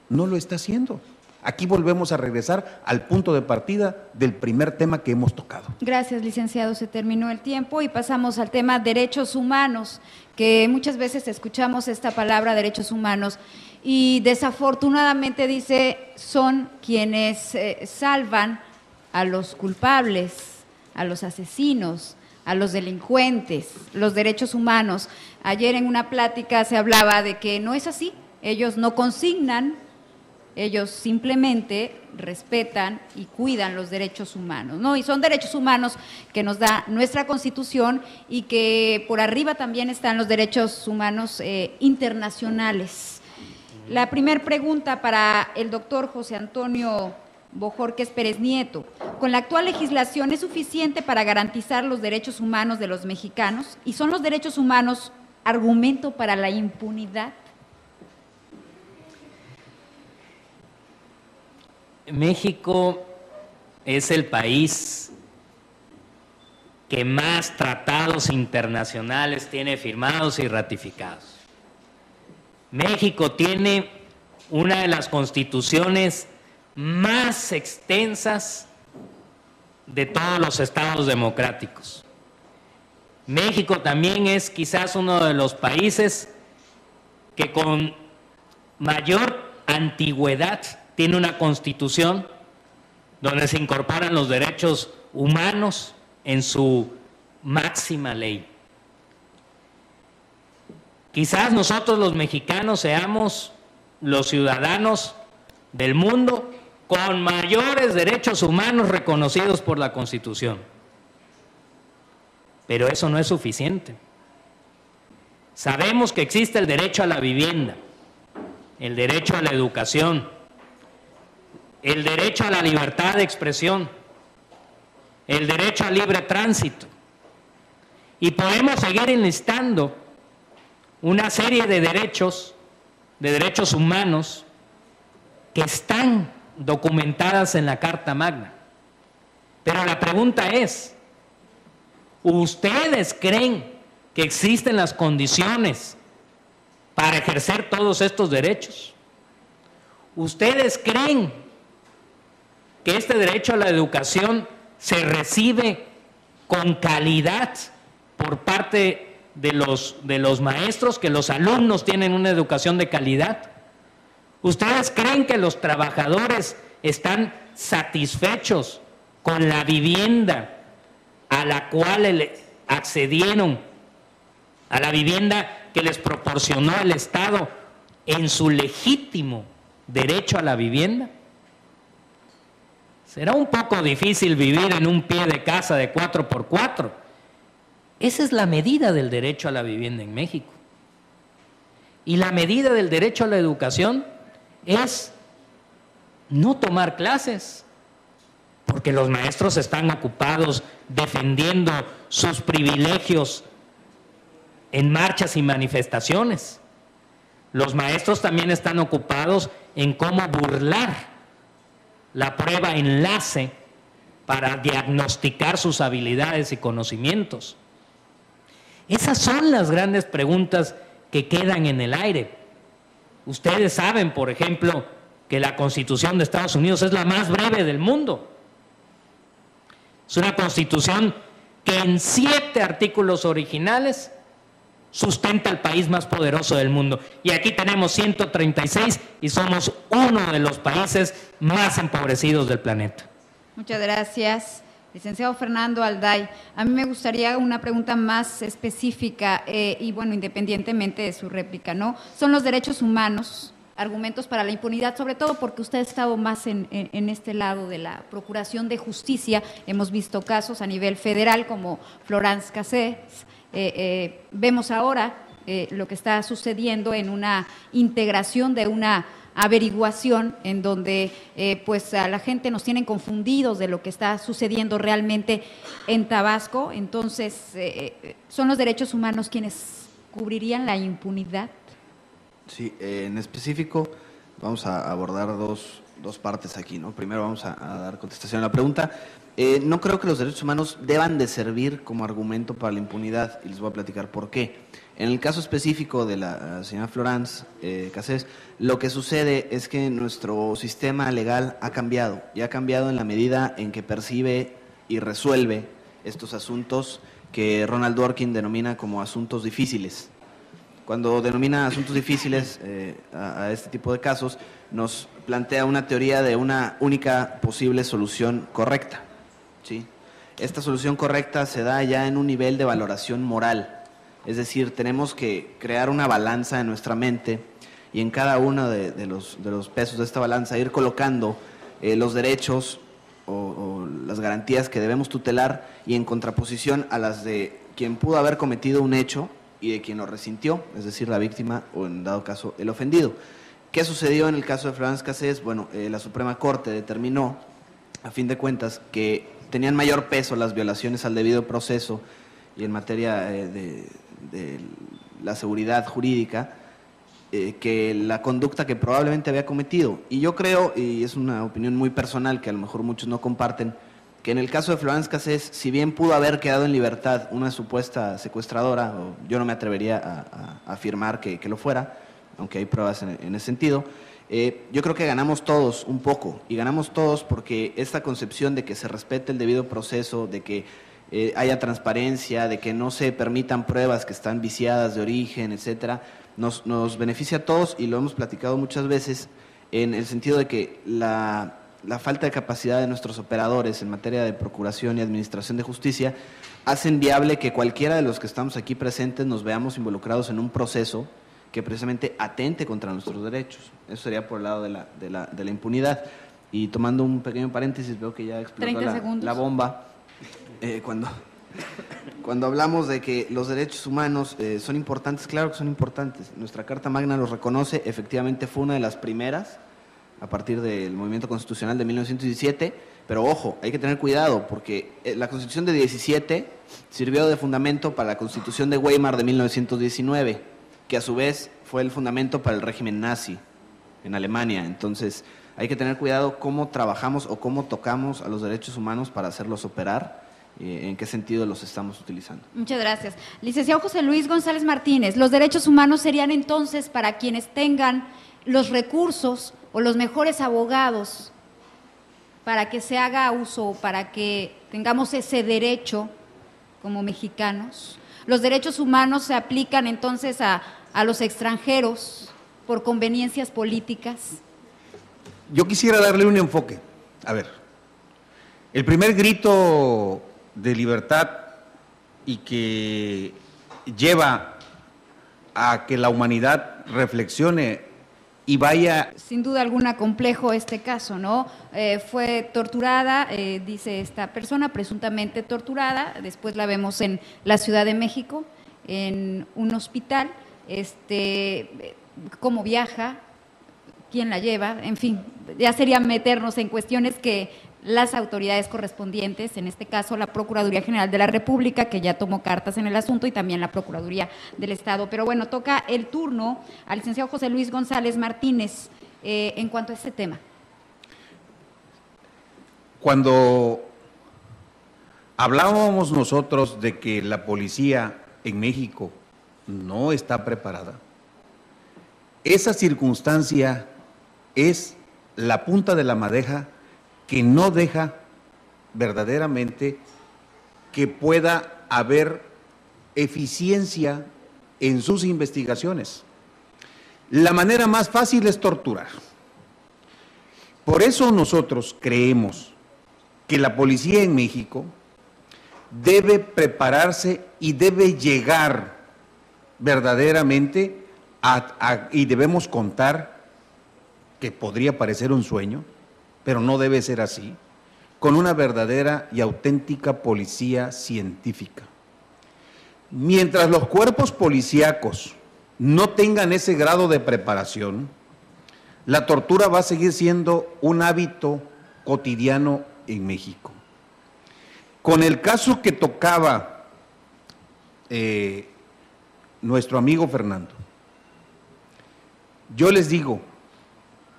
F: no lo está haciendo. Aquí volvemos a regresar al punto de partida del primer tema que hemos tocado.
C: Gracias, licenciado. Se terminó el tiempo y pasamos al tema derechos humanos, que muchas veces escuchamos esta palabra derechos humanos y desafortunadamente dice son quienes salvan a los culpables, a los asesinos, a los delincuentes, los derechos humanos. Ayer en una plática se hablaba de que no es así, ellos no consignan, ellos simplemente respetan y cuidan los derechos humanos, ¿no? Y son derechos humanos que nos da nuestra Constitución y que por arriba también están los derechos humanos internacionales. La primera pregunta para el doctor José Antonio Bojorquez Pérez Nieto. ¿Con la actual legislación es suficiente para garantizar los derechos humanos de los mexicanos? ¿Y son los derechos humanos argumento para la impunidad?
D: México es el país que más tratados internacionales tiene firmados y ratificados. México tiene una de las constituciones más extensas de todos los estados democráticos. México también es quizás uno de los países que con mayor antigüedad tiene una constitución donde se incorporan los derechos humanos en su máxima ley. Quizás nosotros los mexicanos seamos los ciudadanos del mundo con mayores derechos humanos reconocidos por la Constitución. Pero eso no es suficiente. Sabemos que existe el derecho a la vivienda, el derecho a la educación, el derecho a la libertad de expresión, el derecho al libre tránsito. Y podemos seguir enlistando una serie de derechos humanos que están documentadas en la Carta Magna. Pero la pregunta es, ¿ustedes creen que existen las condiciones para ejercer todos estos derechos? ¿Ustedes creen que este derecho a la educación se recibe con calidad por parte de los maestros, que los alumnos tienen una educación de calidad? ¿Ustedes creen que los trabajadores están satisfechos con la vivienda a la cual accedieron, a la vivienda que les proporcionó el Estado en su legítimo derecho a la vivienda? Será un poco difícil vivir en un pie de casa de 4x4. Esa es la medida del derecho a la vivienda en México. Y la medida del derecho a la educación es no tomar clases, porque los maestros están ocupados defendiendo sus privilegios en marchas y manifestaciones. Los maestros también están ocupados en cómo burlar la prueba enlace para diagnosticar sus habilidades y conocimientos. Esas son las grandes preguntas que quedan en el aire. Ustedes saben, por ejemplo, que la Constitución de Estados Unidos es la más breve del mundo. Es una Constitución que en 7 artículos originales sustenta el país más poderoso del mundo. Y aquí tenemos 136 y somos uno de los países más empobrecidos del planeta.
C: Muchas gracias, licenciado Fernando Alday. A mí me gustaría una pregunta más específica y bueno, independientemente de su réplica, ¿no? Son los derechos humanos, argumentos para la impunidad, sobre todo porque usted ha estado más en este lado de la procuración de justicia. Hemos visto casos a nivel federal como Florence Cassés. Vemos ahora lo que está sucediendo en una integración de una averiguación en donde pues a la gente nos tienen confundidos de lo que está sucediendo realmente en Tabasco. Entonces, ¿son los derechos humanos quienes cubrirían la impunidad?
E: Sí, en específico vamos a abordar dos partes aquí, ¿no? Primero vamos a dar contestación a la pregunta. No creo que los derechos humanos deban de servir como argumento para la impunidad, y les voy a platicar por qué. En el caso específico de la señora Florence Cassés, lo que sucede es que nuestro sistema legal ha cambiado, y ha cambiado en la medida en que percibe y resuelve estos asuntos que Ronald Dworkin denomina como asuntos difíciles. Cuando denomina asuntos difíciles a este tipo de casos, nos plantea una teoría de una única posible solución correcta, ¿sí? Esta solución correcta se da ya en un nivel de valoración moral. Es decir, tenemos que crear una balanza en nuestra mente y en cada uno de los pesos de esta balanza ir colocando los derechos o las garantías que debemos tutelar y en contraposición a las de quien pudo haber cometido un hecho y de quien lo resintió, es decir, la víctima o en dado caso el ofendido. ¿Qué sucedió en el caso de Florence Cassés? Bueno, la Suprema Corte determinó, a fin de cuentas, que tenían mayor peso las violaciones al debido proceso y en materia de la seguridad jurídica que la conducta que probablemente había cometido. Y yo creo, y es una opinión muy personal que a lo mejor muchos no comparten, que en el caso de Florence Cassés, si bien pudo haber quedado en libertad una supuesta secuestradora, o yo no me atrevería a afirmar que lo fuera, aunque hay pruebas en ese sentido, yo creo que ganamos todos un poco, y ganamos todos porque esta concepción de que se respete el debido proceso, de que haya transparencia, de que no se permitan pruebas que están viciadas de origen, etcétera, nos beneficia a todos, y lo hemos platicado muchas veces en el sentido de que la falta de capacidad de nuestros operadores en materia de procuración y administración de justicia hacen viable que cualquiera de los que estamos aquí presentes nos veamos involucrados en un proceso que precisamente atente contra nuestros derechos. Eso sería por el lado de la impunidad. Y tomando un pequeño paréntesis, veo que ya explotó la bomba. Cuando hablamos de que los derechos humanos son importantes, claro que son importantes. Nuestra Carta Magna los reconoce, efectivamente fue una de las primeras a partir del movimiento constitucional de 1917, pero ojo, hay que tener cuidado porque la Constitución de 17 sirvió de fundamento para la Constitución de Weimar de 1919, que a su vez fue el fundamento para el régimen nazi en Alemania. Entonces, hay que tener cuidado cómo trabajamos o cómo tocamos a los derechos humanos para hacerlos operar, en qué sentido los estamos utilizando.
C: Muchas gracias. Licenciado José Luis González Martínez, los derechos humanos serían entonces para quienes tengan los recursos o los mejores abogados para que se haga uso, para que tengamos ese derecho como mexicanos. Los derechos humanos se aplican entonces a los extranjeros por conveniencias políticas.
F: Yo quisiera darle un enfoque. A ver, el primer grito de libertad y que lleva a que la humanidad reflexione y vaya…
C: Sin duda alguna complejo este caso, ¿no? Fue torturada, dice esta persona, presuntamente torturada, después la vemos en la Ciudad de México, en un hospital, cómo viaja, quién la lleva, en fin, ya sería meternos en cuestiones que las autoridades correspondientes, en este caso la Procuraduría General de la República, que ya tomó cartas en el asunto, y también la Procuraduría del Estado. Pero bueno, toca el turno al licenciado José Luis González Martínez en cuanto a este tema.
F: Cuando hablábamos nosotros de que la policía en México no está preparada, esa circunstancia es la punta de la madeja que no deja verdaderamente que pueda haber eficiencia en sus investigaciones. La manera más fácil es torturar. Por eso nosotros creemos que la policía en México debe prepararse y debe llegar verdaderamente y debemos contar, que podría parecer un sueño, pero no debe ser así, con una verdadera y auténtica policía científica. Mientras los cuerpos policíacos no tengan ese grado de preparación, la tortura va a seguir siendo un hábito cotidiano en México. Con el caso que tocaba nuestro amigo Fernando, yo les digo,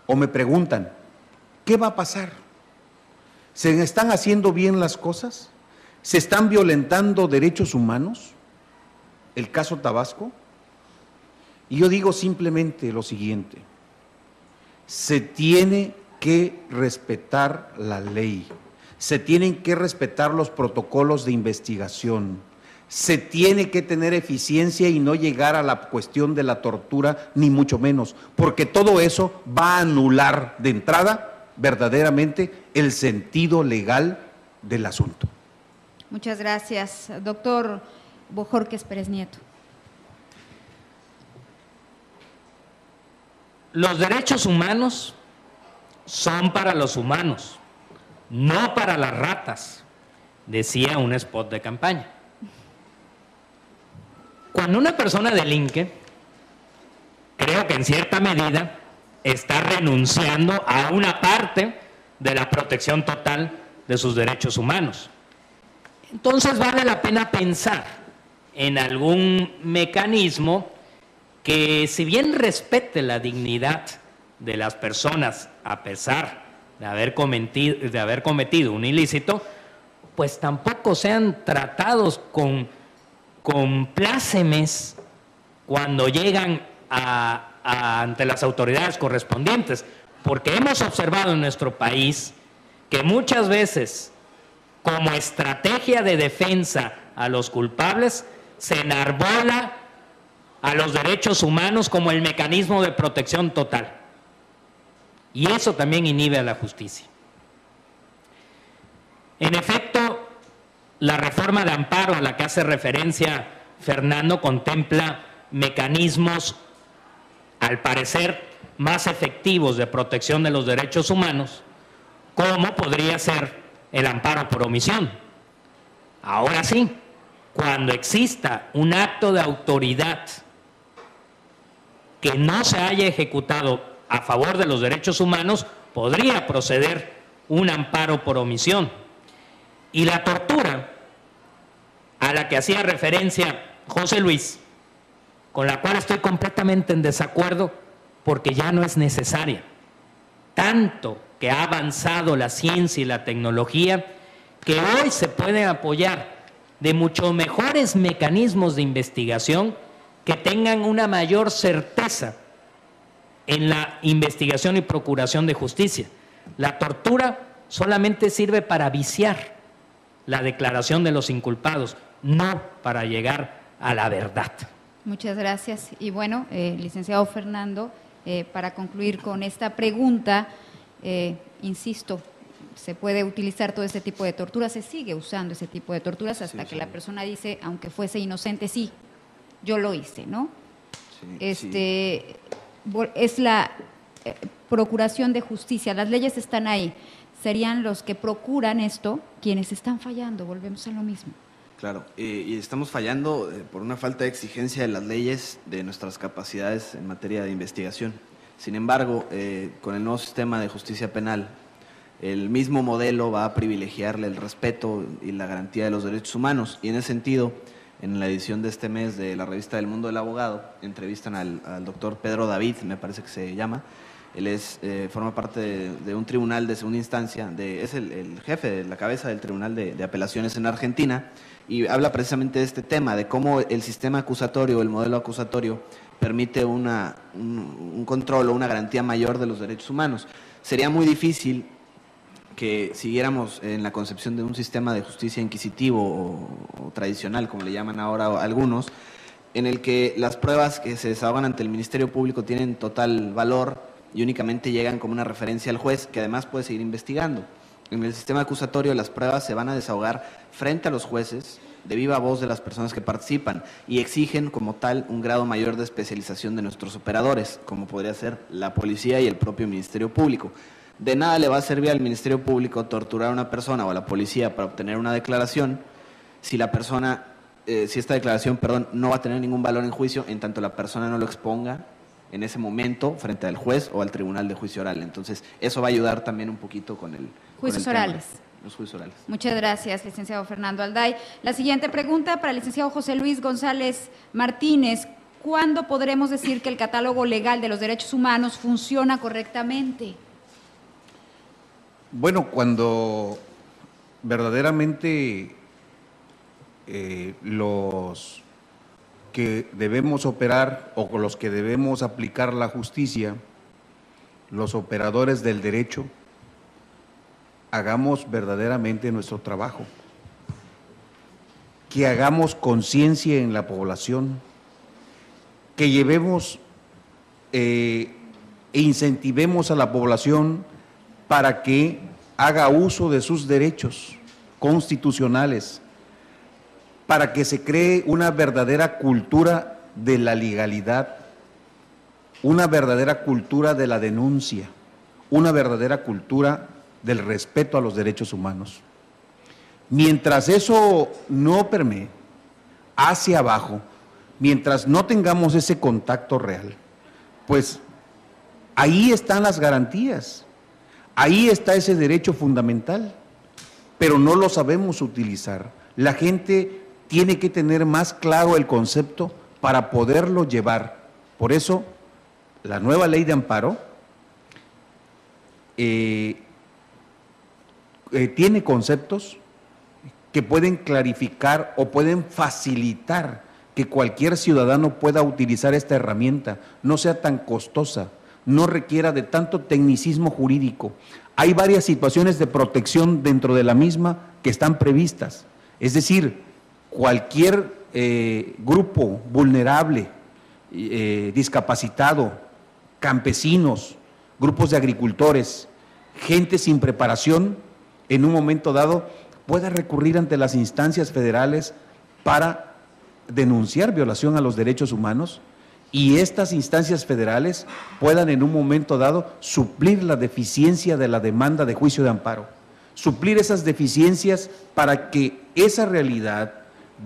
F: o me preguntan, ¿qué va a pasar? ¿Se están haciendo bien las cosas? ¿Se están violentando derechos humanos? ¿El caso Tabasco? Y yo digo simplemente lo siguiente: se tiene que respetar la ley, se tienen que respetar los protocolos de investigación, se tiene que tener eficiencia y no llegar a la cuestión de la tortura, ni mucho menos, porque todo eso va a anular de entrada verdaderamente el sentido legal del asunto.
C: Muchas gracias. Doctor Bojorquez Pérez Nieto.
D: Los derechos humanos son para los humanos, no para las ratas, decía un spot de campaña. Cuando una persona delinque, creo que en cierta medida está renunciando a una parte de la protección total de sus derechos humanos. Entonces vale la pena pensar en algún mecanismo que, si bien respete la dignidad de las personas a pesar de haber cometido un ilícito, pues tampoco sean tratados con plácemes cuando llegan ante las autoridades correspondientes, porque hemos observado en nuestro país que muchas veces, como estrategia de defensa a los culpables, se enarbola a los derechos humanos como el mecanismo de protección total. Y eso también inhibe a la justicia. En efecto, la reforma de amparo a la que hace referencia Fernando contempla mecanismos, al parecer, más efectivos de protección de los derechos humanos, como podría ser el amparo por omisión. Ahora sí, cuando exista un acto de autoridad que no se haya ejecutado a favor de los derechos humanos, podría proceder un amparo por omisión. Y la tortura a la que hacía referencia José Luis, con la cual estoy completamente en desacuerdo porque ya no es necesaria. Tanto que ha avanzado la ciencia y la tecnología que hoy se pueden apoyar de mucho mejores mecanismos de investigación que tengan una mayor certeza en la investigación y procuración de justicia. La tortura solamente sirve para viciar la declaración de los inculpados, no para llegar a la verdad.
C: Muchas gracias. Y bueno, licenciado Fernando, para concluir con esta pregunta, insisto, se puede utilizar todo este tipo de torturas, se sigue usando ese tipo de torturas hasta que la persona dice, aunque fuese inocente, sí, yo lo hice, ¿no? Sí, es la procuración de justicia, las leyes están ahí, serían los que procuran esto quienes están fallando, volvemos a lo mismo.
E: Claro, y estamos fallando por una falta de exigencia de las leyes, de nuestras capacidades en materia de investigación. Sin embargo, con el nuevo sistema de justicia penal, el mismo modelo va a privilegiarle el respeto y la garantía de los derechos humanos. Y en ese sentido, en la edición de este mes de la revista del Mundo del Abogado, entrevistan al doctor Pedro David, me parece que se llama. Él forma parte de un tribunal de segunda instancia, es el jefe de la cabeza del Tribunal de Apelaciones en Argentina, y habla precisamente de este tema, de cómo el sistema acusatorio, el modelo acusatorio, permite un control o una garantía mayor de los derechos humanos. Sería muy difícil que siguiéramos en la concepción de un sistema de justicia inquisitivo o tradicional, como le llaman ahora algunos, en el que las pruebas que se desahogan ante el Ministerio Público tienen total valor y únicamente llegan como una referencia al juez, que además puede seguir investigando. En el sistema acusatorio las pruebas se van a desahogar frente a los jueces, de viva voz de las personas que participan, y exigen como tal un grado mayor de especialización de nuestros operadores, como podría ser la policía y el propio Ministerio Público. De nada le va a servir al Ministerio Público torturar a una persona o a la policía para obtener una declaración si esta declaración, no va a tener ningún valor en juicio en tanto la persona no lo exponga en ese momento frente al juez o al tribunal de juicio oral. Entonces, eso va a ayudar también un poquito con el
C: juicios orales.
E: Los juicios orales.
C: Muchas gracias, licenciado Fernando Alday. La siguiente pregunta para el licenciado José Luis González Martínez. ¿Cuándo podremos decir que el catálogo legal de los derechos humanos funciona correctamente?
F: Bueno, cuando verdaderamente los que debemos operar o con los que debemos aplicar la justicia, los operadores del derecho, hagamos verdaderamente nuestro trabajo, que hagamos conciencia en la población, que llevemos e incentivemos a la población para que haga uso de sus derechos constitucionales, para que se cree una verdadera cultura de la legalidad, una verdadera cultura de la denuncia, una verdadera cultura del respeto a los derechos humanos. Mientras eso no permee hacia abajo, mientras no tengamos ese contacto real, pues ahí están las garantías, ahí está ese derecho fundamental, pero no lo sabemos utilizar. La gente tiene que tener más claro el concepto para poderlo llevar. Por eso, la nueva ley de amparo tiene conceptos que pueden clarificar o pueden facilitar que cualquier ciudadano pueda utilizar esta herramienta, no sea tan costosa, no requiera de tanto tecnicismo jurídico. Hay varias situaciones de protección dentro de la misma que están previstas. Es decir, cualquier grupo vulnerable, discapacitado, campesinos, grupos de agricultores, gente sin preparación, en un momento dado pueda recurrir ante las instancias federales para denunciar violación a los derechos humanos, y estas instancias federales puedan en un momento dado suplir la deficiencia de la demanda de juicio de amparo, suplir esas deficiencias para que esa realidad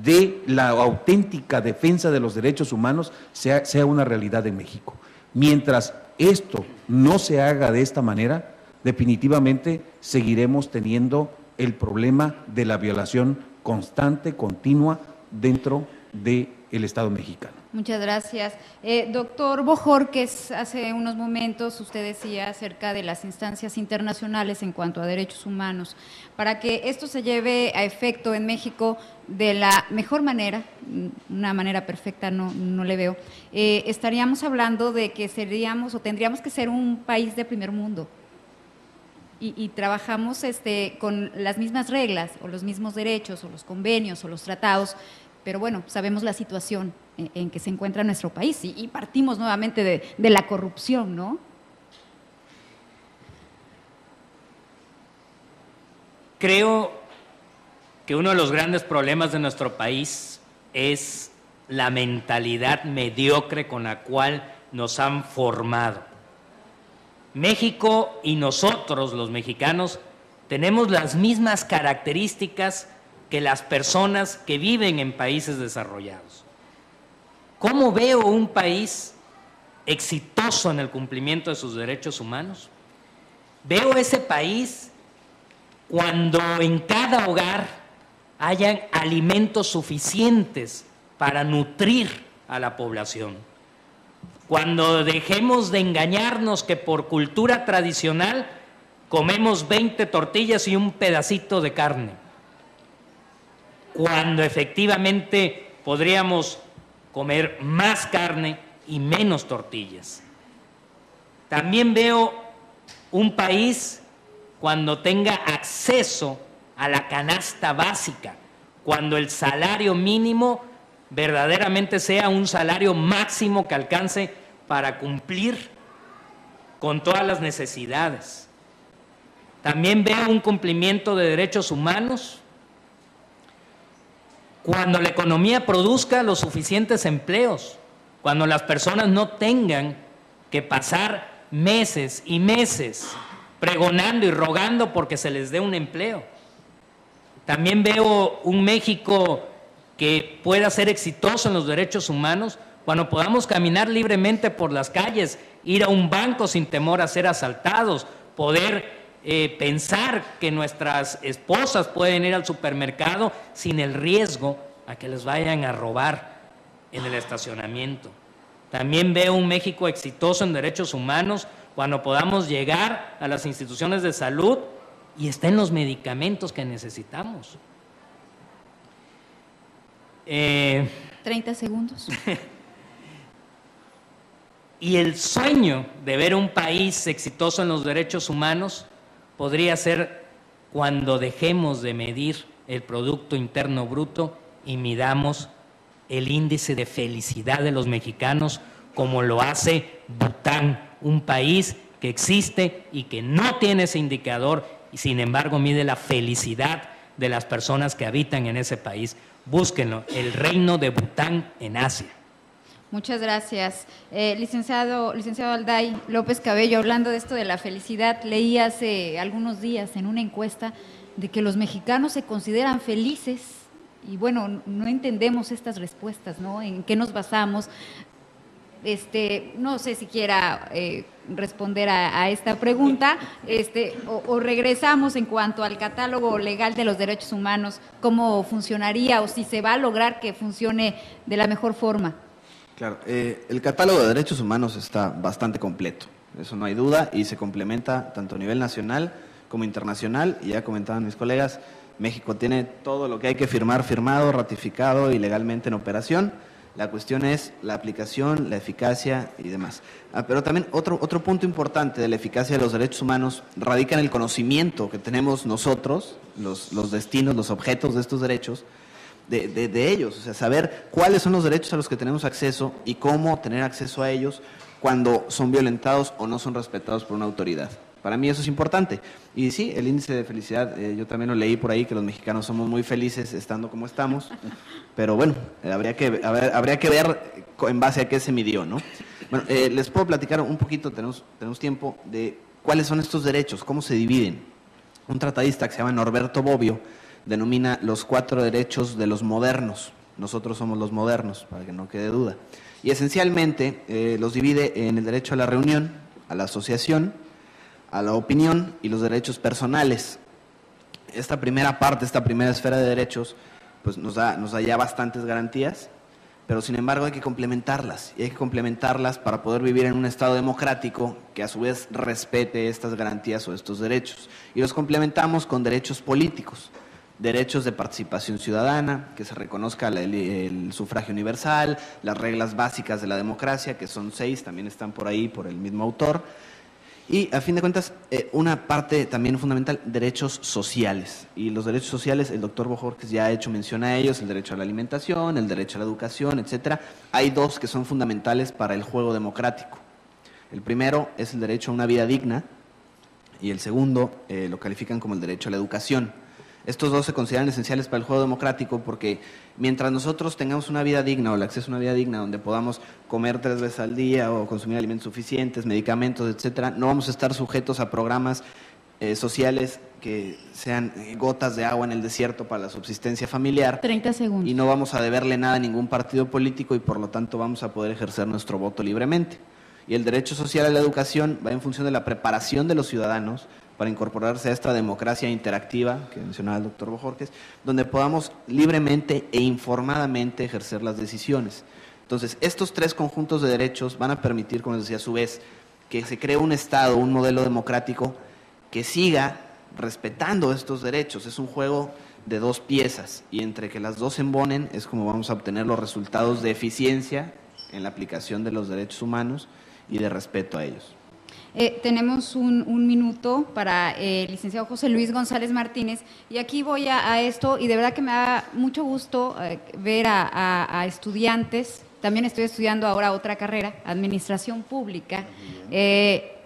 F: de la auténtica defensa de los derechos humanos sea una realidad en México. Mientras esto no se haga de esta manera, definitivamente seguiremos teniendo el problema de la violación constante, continua, dentro del Estado mexicano.
C: Muchas gracias. Doctor Bojorquez, hace unos momentos usted decía acerca de las instancias internacionales en cuanto a derechos humanos. Para que esto se lleve a efecto en México de la mejor manera, una manera perfecta no le veo, estaríamos hablando de que seríamos o tendríamos que ser un país de primer mundo. Y trabajamos con las mismas reglas o los mismos derechos o los convenios o los tratados, pero bueno, sabemos la situación en que se encuentra nuestro país y partimos nuevamente de la corrupción, ¿no?
D: Creo que uno de los grandes problemas de nuestro país es la mentalidad mediocre con la cual nos han formado. México y nosotros, los mexicanos, tenemos las mismas características que las personas que viven en países desarrollados. ¿Cómo veo un país exitoso en el cumplimiento de sus derechos humanos? Veo ese país cuando en cada hogar hayan alimentos suficientes para nutrir a la población. Cuando dejemos de engañarnos que por cultura tradicional comemos 20 tortillas y un pedacito de carne, cuando efectivamente podríamos comer más carne y menos tortillas. También veo un país cuando tenga acceso a la canasta básica, cuando el salario mínimo verdaderamente sea un salario máximo que alcance para cumplir con todas las necesidades. También veo un cumplimiento de derechos humanos cuando la economía produzca los suficientes empleos, cuando las personas no tengan que pasar meses y meses pregonando y rogando porque se les dé un empleo. También veo un México que pueda ser exitoso en los derechos humanos cuando podamos caminar libremente por las calles, ir a un banco sin temor a ser asaltados, poder pensar que nuestras esposas pueden ir al supermercado sin el riesgo a que les vayan a robar en el estacionamiento. También veo un México exitoso en derechos humanos cuando podamos llegar a las instituciones de salud y estén los medicamentos que necesitamos.
C: 30 segundos.
D: Y el sueño de ver un país exitoso en los derechos humanos podría ser cuando dejemos de medir el Producto Interno Bruto y midamos el índice de felicidad de los mexicanos como lo hace Bután, un país que existe y que no tiene ese indicador y sin embargo mide la felicidad de las personas que habitan en ese país. Búsquenlo, el Reino de Bután en Asia.
C: Muchas gracias. Licenciado Alday López Cabello, hablando de esto de la felicidad, leí hace algunos días en una encuesta de que los mexicanos se consideran felices y bueno, no entendemos estas respuestas, ¿no? ¿En qué nos basamos? No sé si quiera responder a esta pregunta, o regresamos en cuanto al catálogo legal de los derechos humanos, cómo funcionaría o si se va a lograr que funcione de la mejor forma.
E: Claro, el catálogo de derechos humanos está bastante completo, eso no hay duda, y se complementa tanto a nivel nacional como internacional, y ya comentaban mis colegas, México tiene todo lo que hay que firmar, firmado, ratificado y legalmente en operación. La cuestión es la aplicación, la eficacia y demás. Pero también otro punto importante de la eficacia de los derechos humanos radica en el conocimiento que tenemos nosotros, los destinos, los objetos de estos derechos, de ellos. O sea, saber cuáles son los derechos a los que tenemos acceso y cómo tener acceso a ellos cuando son violentados o no son respetados por una autoridad. Para mí eso es importante. Y sí, el índice de felicidad, yo también lo leí por ahí, que los mexicanos somos muy felices estando como estamos, pero bueno, habría que ver en base a qué se midió, ¿no? Bueno, les puedo platicar un poquito, tenemos tiempo, de cuáles son estos derechos, cómo se dividen. Un tratadista que se llama Norberto Bobbio denomina los 4 derechos de los modernos. Nosotros somos los modernos, para que no quede duda. Y esencialmente los divide en el derecho a la reunión, a la asociación, a la opinión y los derechos personales. Esta primera parte, esta primera esfera de derechos, pues nos da ya bastantes garantías, pero sin embargo hay que complementarlas, y hay que complementarlas para poder vivir en un Estado democrático que a su vez respete estas garantías o estos derechos. Y los complementamos con derechos políticos, derechos de participación ciudadana, que se reconozca el sufragio universal, las reglas básicas de la democracia, que son 6, también están por ahí por el mismo autor. Y, a fin de cuentas, una parte también fundamental, derechos sociales. Y los derechos sociales, el doctor Bojorquez ya ha hecho mención a ellos, el derecho a la alimentación, el derecho a la educación, etcétera. Hay 2 que son fundamentales para el juego democrático. El primero es el derecho a una vida digna y el segundo lo califican como el derecho a la educación. Estos 2 se consideran esenciales para el juego democrático porque mientras nosotros tengamos una vida digna o el acceso a una vida digna donde podamos comer 3 veces al día o consumir alimentos suficientes, medicamentos, etcétera, no vamos a estar sujetos a programas sociales que sean gotas de agua en el desierto para la subsistencia familiar.
C: 30 segundos.
E: Y no vamos a deberle nada a ningún partido político y por lo tanto vamos a poder ejercer nuestro voto libremente. Y el derecho social a la educación va en función de la preparación de los ciudadanos para incorporarse a esta democracia interactiva que mencionaba el doctor Bojorquez, donde podamos libremente e informadamente ejercer las decisiones. Entonces, estos 3 conjuntos de derechos van a permitir, como les decía, a su vez, que se cree un Estado, un modelo democrático que siga respetando estos derechos. Es un juego de 2 piezas y entre que las 2 se embonen es como vamos a obtener los resultados de eficiencia en la aplicación de los derechos humanos y de respeto a ellos.
C: Tenemos un minuto para el licenciado José Luis González Martínez y aquí voy a esto y de verdad que me da mucho gusto ver a estudiantes, también estoy estudiando ahora otra carrera, Administración Pública,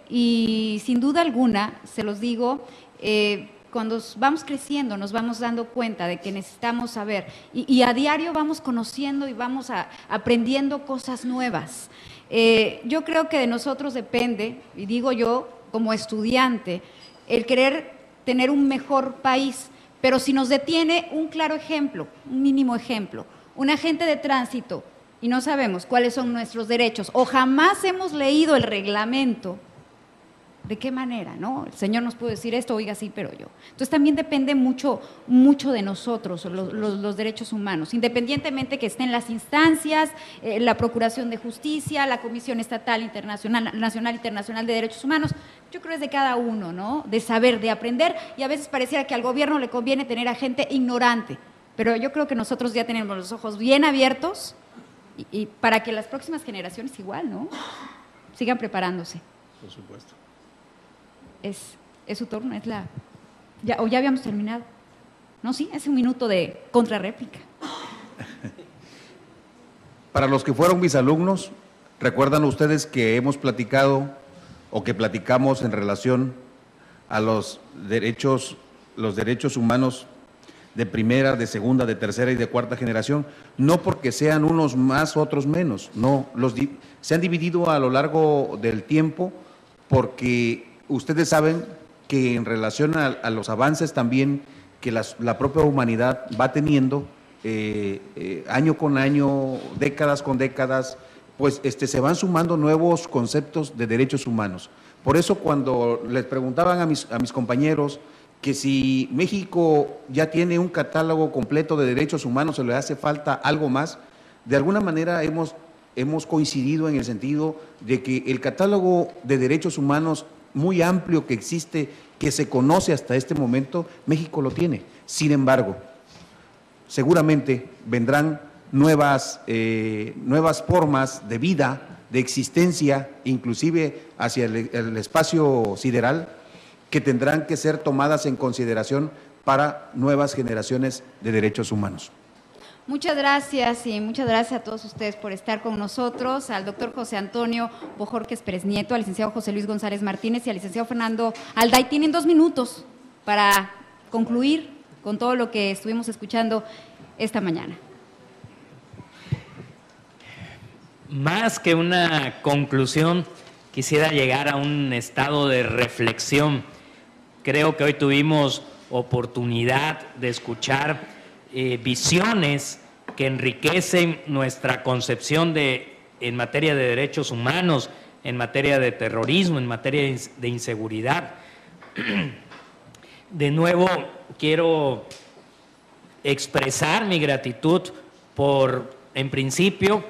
C: y sin duda alguna, se los digo, cuando vamos creciendo nos vamos dando cuenta de que necesitamos saber y a diario vamos conociendo y vamos aprendiendo cosas nuevas. Yo creo que de nosotros depende, y digo yo como estudiante, el querer tener un mejor país, pero si nos detiene un claro ejemplo, un mínimo ejemplo, un agente de tránsito y no sabemos cuáles son nuestros derechos o jamás hemos leído el reglamento, ¿de qué manera, no? El señor nos puede decir esto, oiga, sí, pero yo. Entonces también depende mucho de nosotros, los derechos humanos, independientemente que estén las instancias, la Procuración de Justicia, la Comisión Estatal Nacional Internacional de Derechos Humanos, yo creo que es de cada uno, ¿no? De saber, de aprender, y a veces pareciera que al gobierno le conviene tener a gente ignorante, pero yo creo que nosotros ya tenemos los ojos bien abiertos y para que las próximas generaciones igual, ¿no? Sigan preparándose.
F: Por supuesto.
C: Es su turno, ya habíamos terminado. No, sí, es un minuto de contrarréplica.
F: Para los que fueron mis alumnos, recuerdan ustedes que hemos platicado o que platicamos en relación a los derechos humanos de primera, de segunda, de tercera y de cuarta generación, no porque sean unos más, otros menos, no, se han dividido a lo largo del tiempo porque ustedes saben que en relación a los avances también que la propia humanidad va teniendo, año con año, décadas con décadas, pues se van sumando nuevos conceptos de derechos humanos. Por eso cuando les preguntaban a mis compañeros que si México ya tiene un catálogo completo de derechos humanos o le hace falta algo más, de alguna manera hemos coincidido en el sentido de que el catálogo de derechos humanos muy amplio que existe, que se conoce hasta este momento, México lo tiene. Sin embargo, seguramente vendrán nuevas formas de vida, de existencia, inclusive hacia el espacio sideral, que tendrán que ser tomadas en consideración para nuevas generaciones de derechos humanos.
C: Muchas gracias y muchas gracias a todos ustedes por estar con nosotros, al doctor José Antonio Bojórquez Pérez Nieto, al licenciado José Luis González Martínez y al licenciado Fernando Alday. Tienen 2 minutos para concluir con todo lo que estuvimos escuchando esta mañana.
D: Más que una conclusión, quisiera llegar a un estado de reflexión. Creo que hoy tuvimos oportunidad de escuchar visiones que enriquecen nuestra concepción en materia de derechos humanos, en materia de terrorismo, en materia de inseguridad. De nuevo, quiero expresar mi gratitud en principio,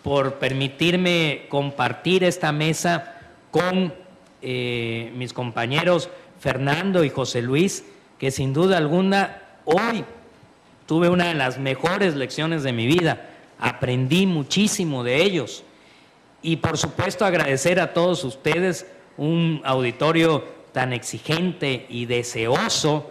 D: por permitirme compartir esta mesa con mis compañeros Fernando y José Luis, que sin duda alguna hoy tuve una de las mejores lecciones de mi vida, aprendí muchísimo de ellos y por supuesto agradecer a todos ustedes, un auditorio tan exigente y deseoso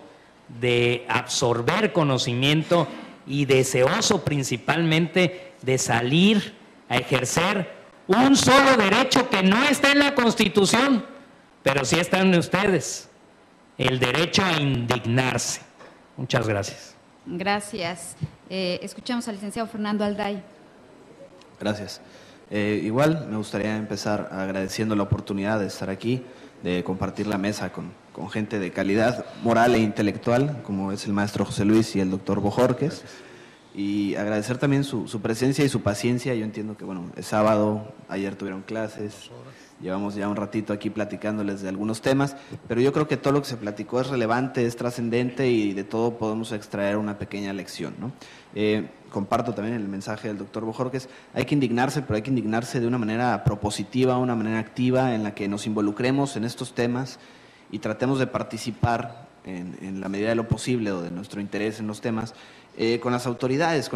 D: de absorber conocimiento y deseoso principalmente de salir a ejercer un solo derecho que no está en la Constitución, pero sí está en ustedes, el derecho a indignarse. Muchas gracias.
C: Gracias. Escuchamos al licenciado Fernando Alday.
E: Gracias. Igual me gustaría empezar agradeciendo la oportunidad de estar aquí, de compartir la mesa con gente de calidad moral e intelectual, como es el maestro José Luis y el doctor Bojórquez. Y agradecer también su presencia y su paciencia. Yo entiendo que, bueno, es sábado, ayer tuvieron clases, llevamos ya un ratito aquí platicándoles de algunos temas, pero yo creo que todo lo que se platicó es relevante, es trascendente y de todo podemos extraer una pequeña lección, ¿no? Comparto también el mensaje del doctor Bojórquez, hay que indignarse, pero hay que indignarse de una manera propositiva, una manera activa en la que nos involucremos en estos temas y tratemos de participar en la medida de lo posible o de nuestro interés en los temas, con las autoridades,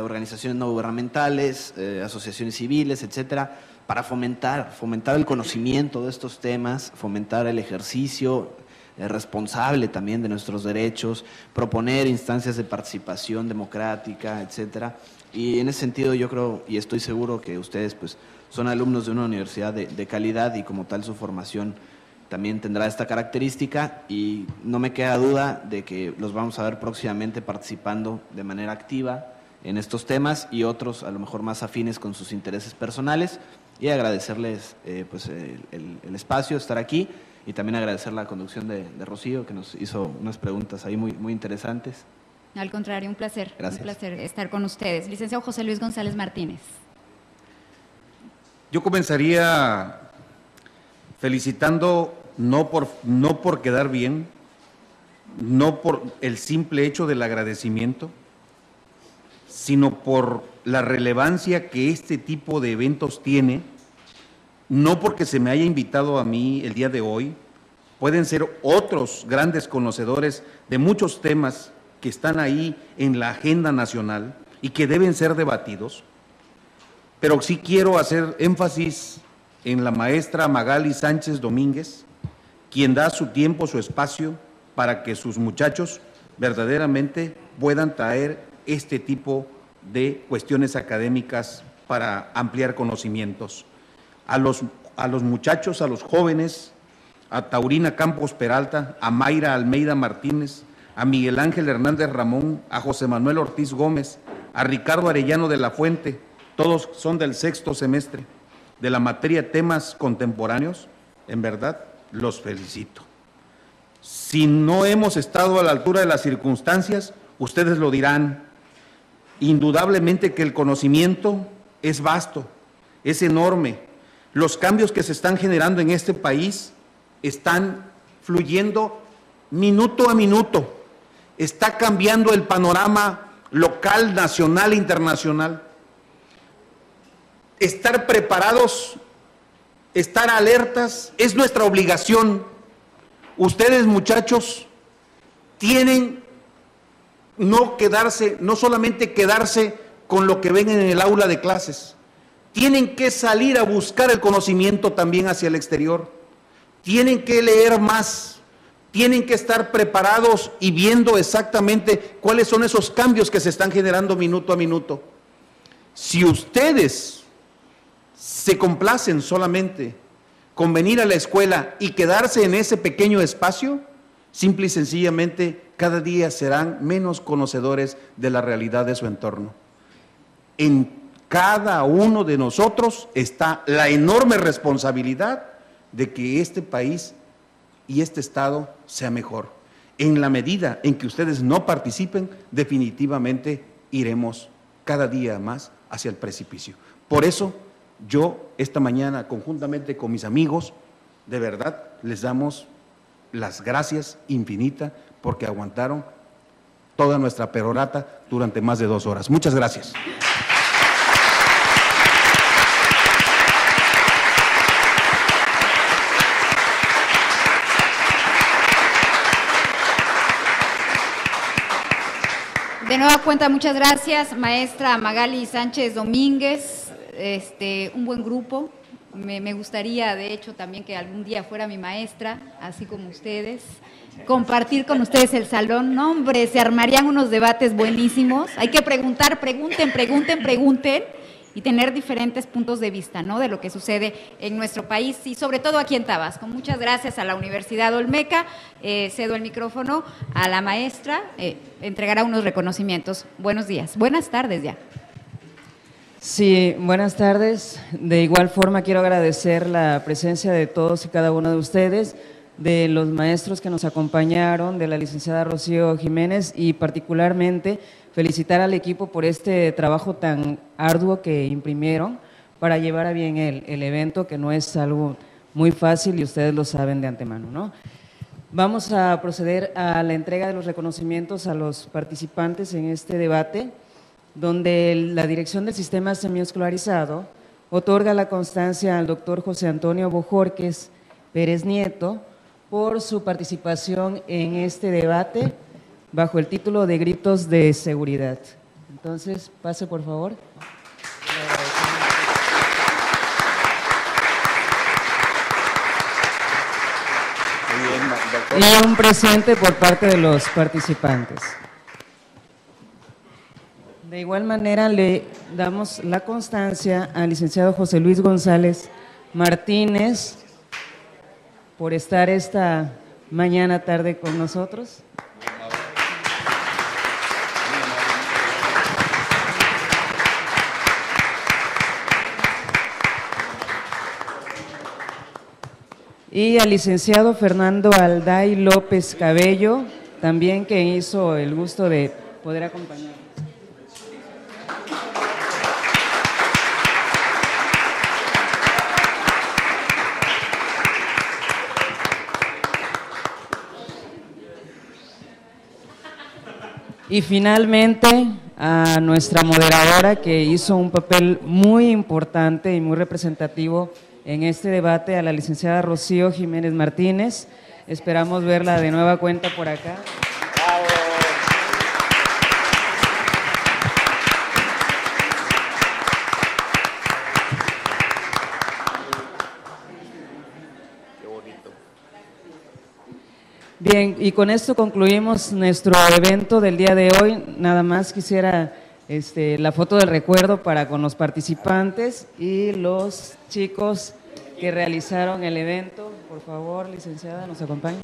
E: organizaciones no gubernamentales, asociaciones civiles, etcétera, para fomentar el conocimiento de estos temas, fomentar el ejercicio responsable también de nuestros derechos, proponer instancias de participación democrática, etcétera. Y en ese sentido yo creo y estoy seguro que ustedes pues son alumnos de una universidad de calidad y como tal su formación también tendrá esta característica y no me queda duda de que los vamos a ver próximamente participando de manera activa en estos temas y otros a lo mejor más afines con sus intereses personales y agradecerles pues el espacio, estar aquí y también agradecer la conducción de Rocío que nos hizo unas preguntas ahí muy interesantes.
C: Al contrario, un placer.
E: Gracias.
C: Un placer estar con ustedes. Licenciado José Luis González Martínez.
F: Yo comenzaría felicitando no por quedar bien, no por el simple hecho del agradecimiento, sino por la relevancia que este tipo de eventos tiene, no porque se me haya invitado a mí el día de hoy, pueden ser otros grandes conocedores de muchos temas que están ahí en la agenda nacional y que deben ser debatidos, pero sí quiero hacer énfasis en la maestra Magali Sánchez Domínguez, quien da su tiempo, su espacio, para que sus muchachos verdaderamente puedan traer este tipo de cuestiones académicas para ampliar conocimientos. A los muchachos, a los jóvenes, a Taurina Campos Peralta, a Mayra Almeida Martínez, a Miguel Ángel Hernández Ramón, a José Manuel Ortiz Gómez, a Ricardo Arellano de la Fuente, todos son del 6º semestre, de la materia Temas Contemporáneos, en verdad, los felicito. Si no hemos estado a la altura de las circunstancias, ustedes lo dirán. Indudablemente que el conocimiento es vasto, es enorme. Los cambios que se están generando en este país están fluyendo minuto a minuto. Está cambiando el panorama local, nacional e internacional. Estar preparados estar alertas, es nuestra obligación. Ustedes, muchachos, tienen no solamente quedarse con lo que ven en el aula de clases, tienen que salir a buscar el conocimiento también hacia el exterior, tienen que leer más, tienen que estar preparados y viendo exactamente cuáles son esos cambios que se están generando minuto a minuto. Si ustedes se complacen solamente con venir a la escuela y quedarse en ese pequeño espacio, simple y sencillamente cada día serán menos conocedores de la realidad de su entorno. En cada uno de nosotros está la enorme responsabilidad de que este país y este Estado sea mejor. En la medida en que ustedes no participen, definitivamente iremos cada día más hacia el precipicio. Por eso, yo esta mañana, conjuntamente con mis amigos, de verdad les damos las gracias infinitas porque aguantaron toda nuestra perorata durante más de 2 horas. Muchas gracias.
C: De nueva cuenta, muchas gracias, maestra Magali Sánchez Domínguez, un buen grupo. Me gustaría, de hecho, también que algún día fuera mi maestra, así como ustedes, compartir con ustedes el salón. No, hombre, se armarían unos debates buenísimos. Hay que preguntar, pregunten, y tener diferentes puntos de vista, ¿no?, de lo que sucede en nuestro país y sobre todo aquí en Tabasco. Muchas gracias a la Universidad Olmeca. Cedo el micrófono a la maestra, entregará unos reconocimientos. Buenos días, buenas tardes ya.
A: Sí, buenas tardes. De igual forma quiero agradecer la presencia de todos y cada uno de ustedes, de los maestros que nos acompañaron, de la licenciada Rocío Jiménez y particularmente felicitar al equipo por este trabajo tan arduo que imprimieron para llevar a bien el evento, que no es algo muy fácil y ustedes lo saben de antemano, ¿no? Vamos a proceder a la entrega de los reconocimientos a los participantes en este debate, donde la Dirección del Sistema Semiescolarizado otorga la constancia al doctor José Antonio Bojorquez Pérez Nieto por su participación en este debate bajo el título de Gritos de Seguridad. Entonces, pase por favor. Y un presente por parte de los participantes. De igual manera, le damos la constancia al licenciado José Luis González Martínez por estar esta tarde con nosotros. Y al licenciado Fernando Alday López Cabello, también que hizo el gusto de poder acompañarnos. Y finalmente a nuestra moderadora, que hizo un papel muy importante y muy representativo en este debate, a la licenciada Rocío Jiménez Martínez. Esperamos verla de nueva cuenta por acá. ¡Bravo!
F: Qué bonito.
A: Bien, y con esto concluimos nuestro evento del día de hoy. Nada más quisiera la foto del recuerdo para con los participantes y los chicos que realizaron el evento. Por favor, licenciada, ¿nos acompaña?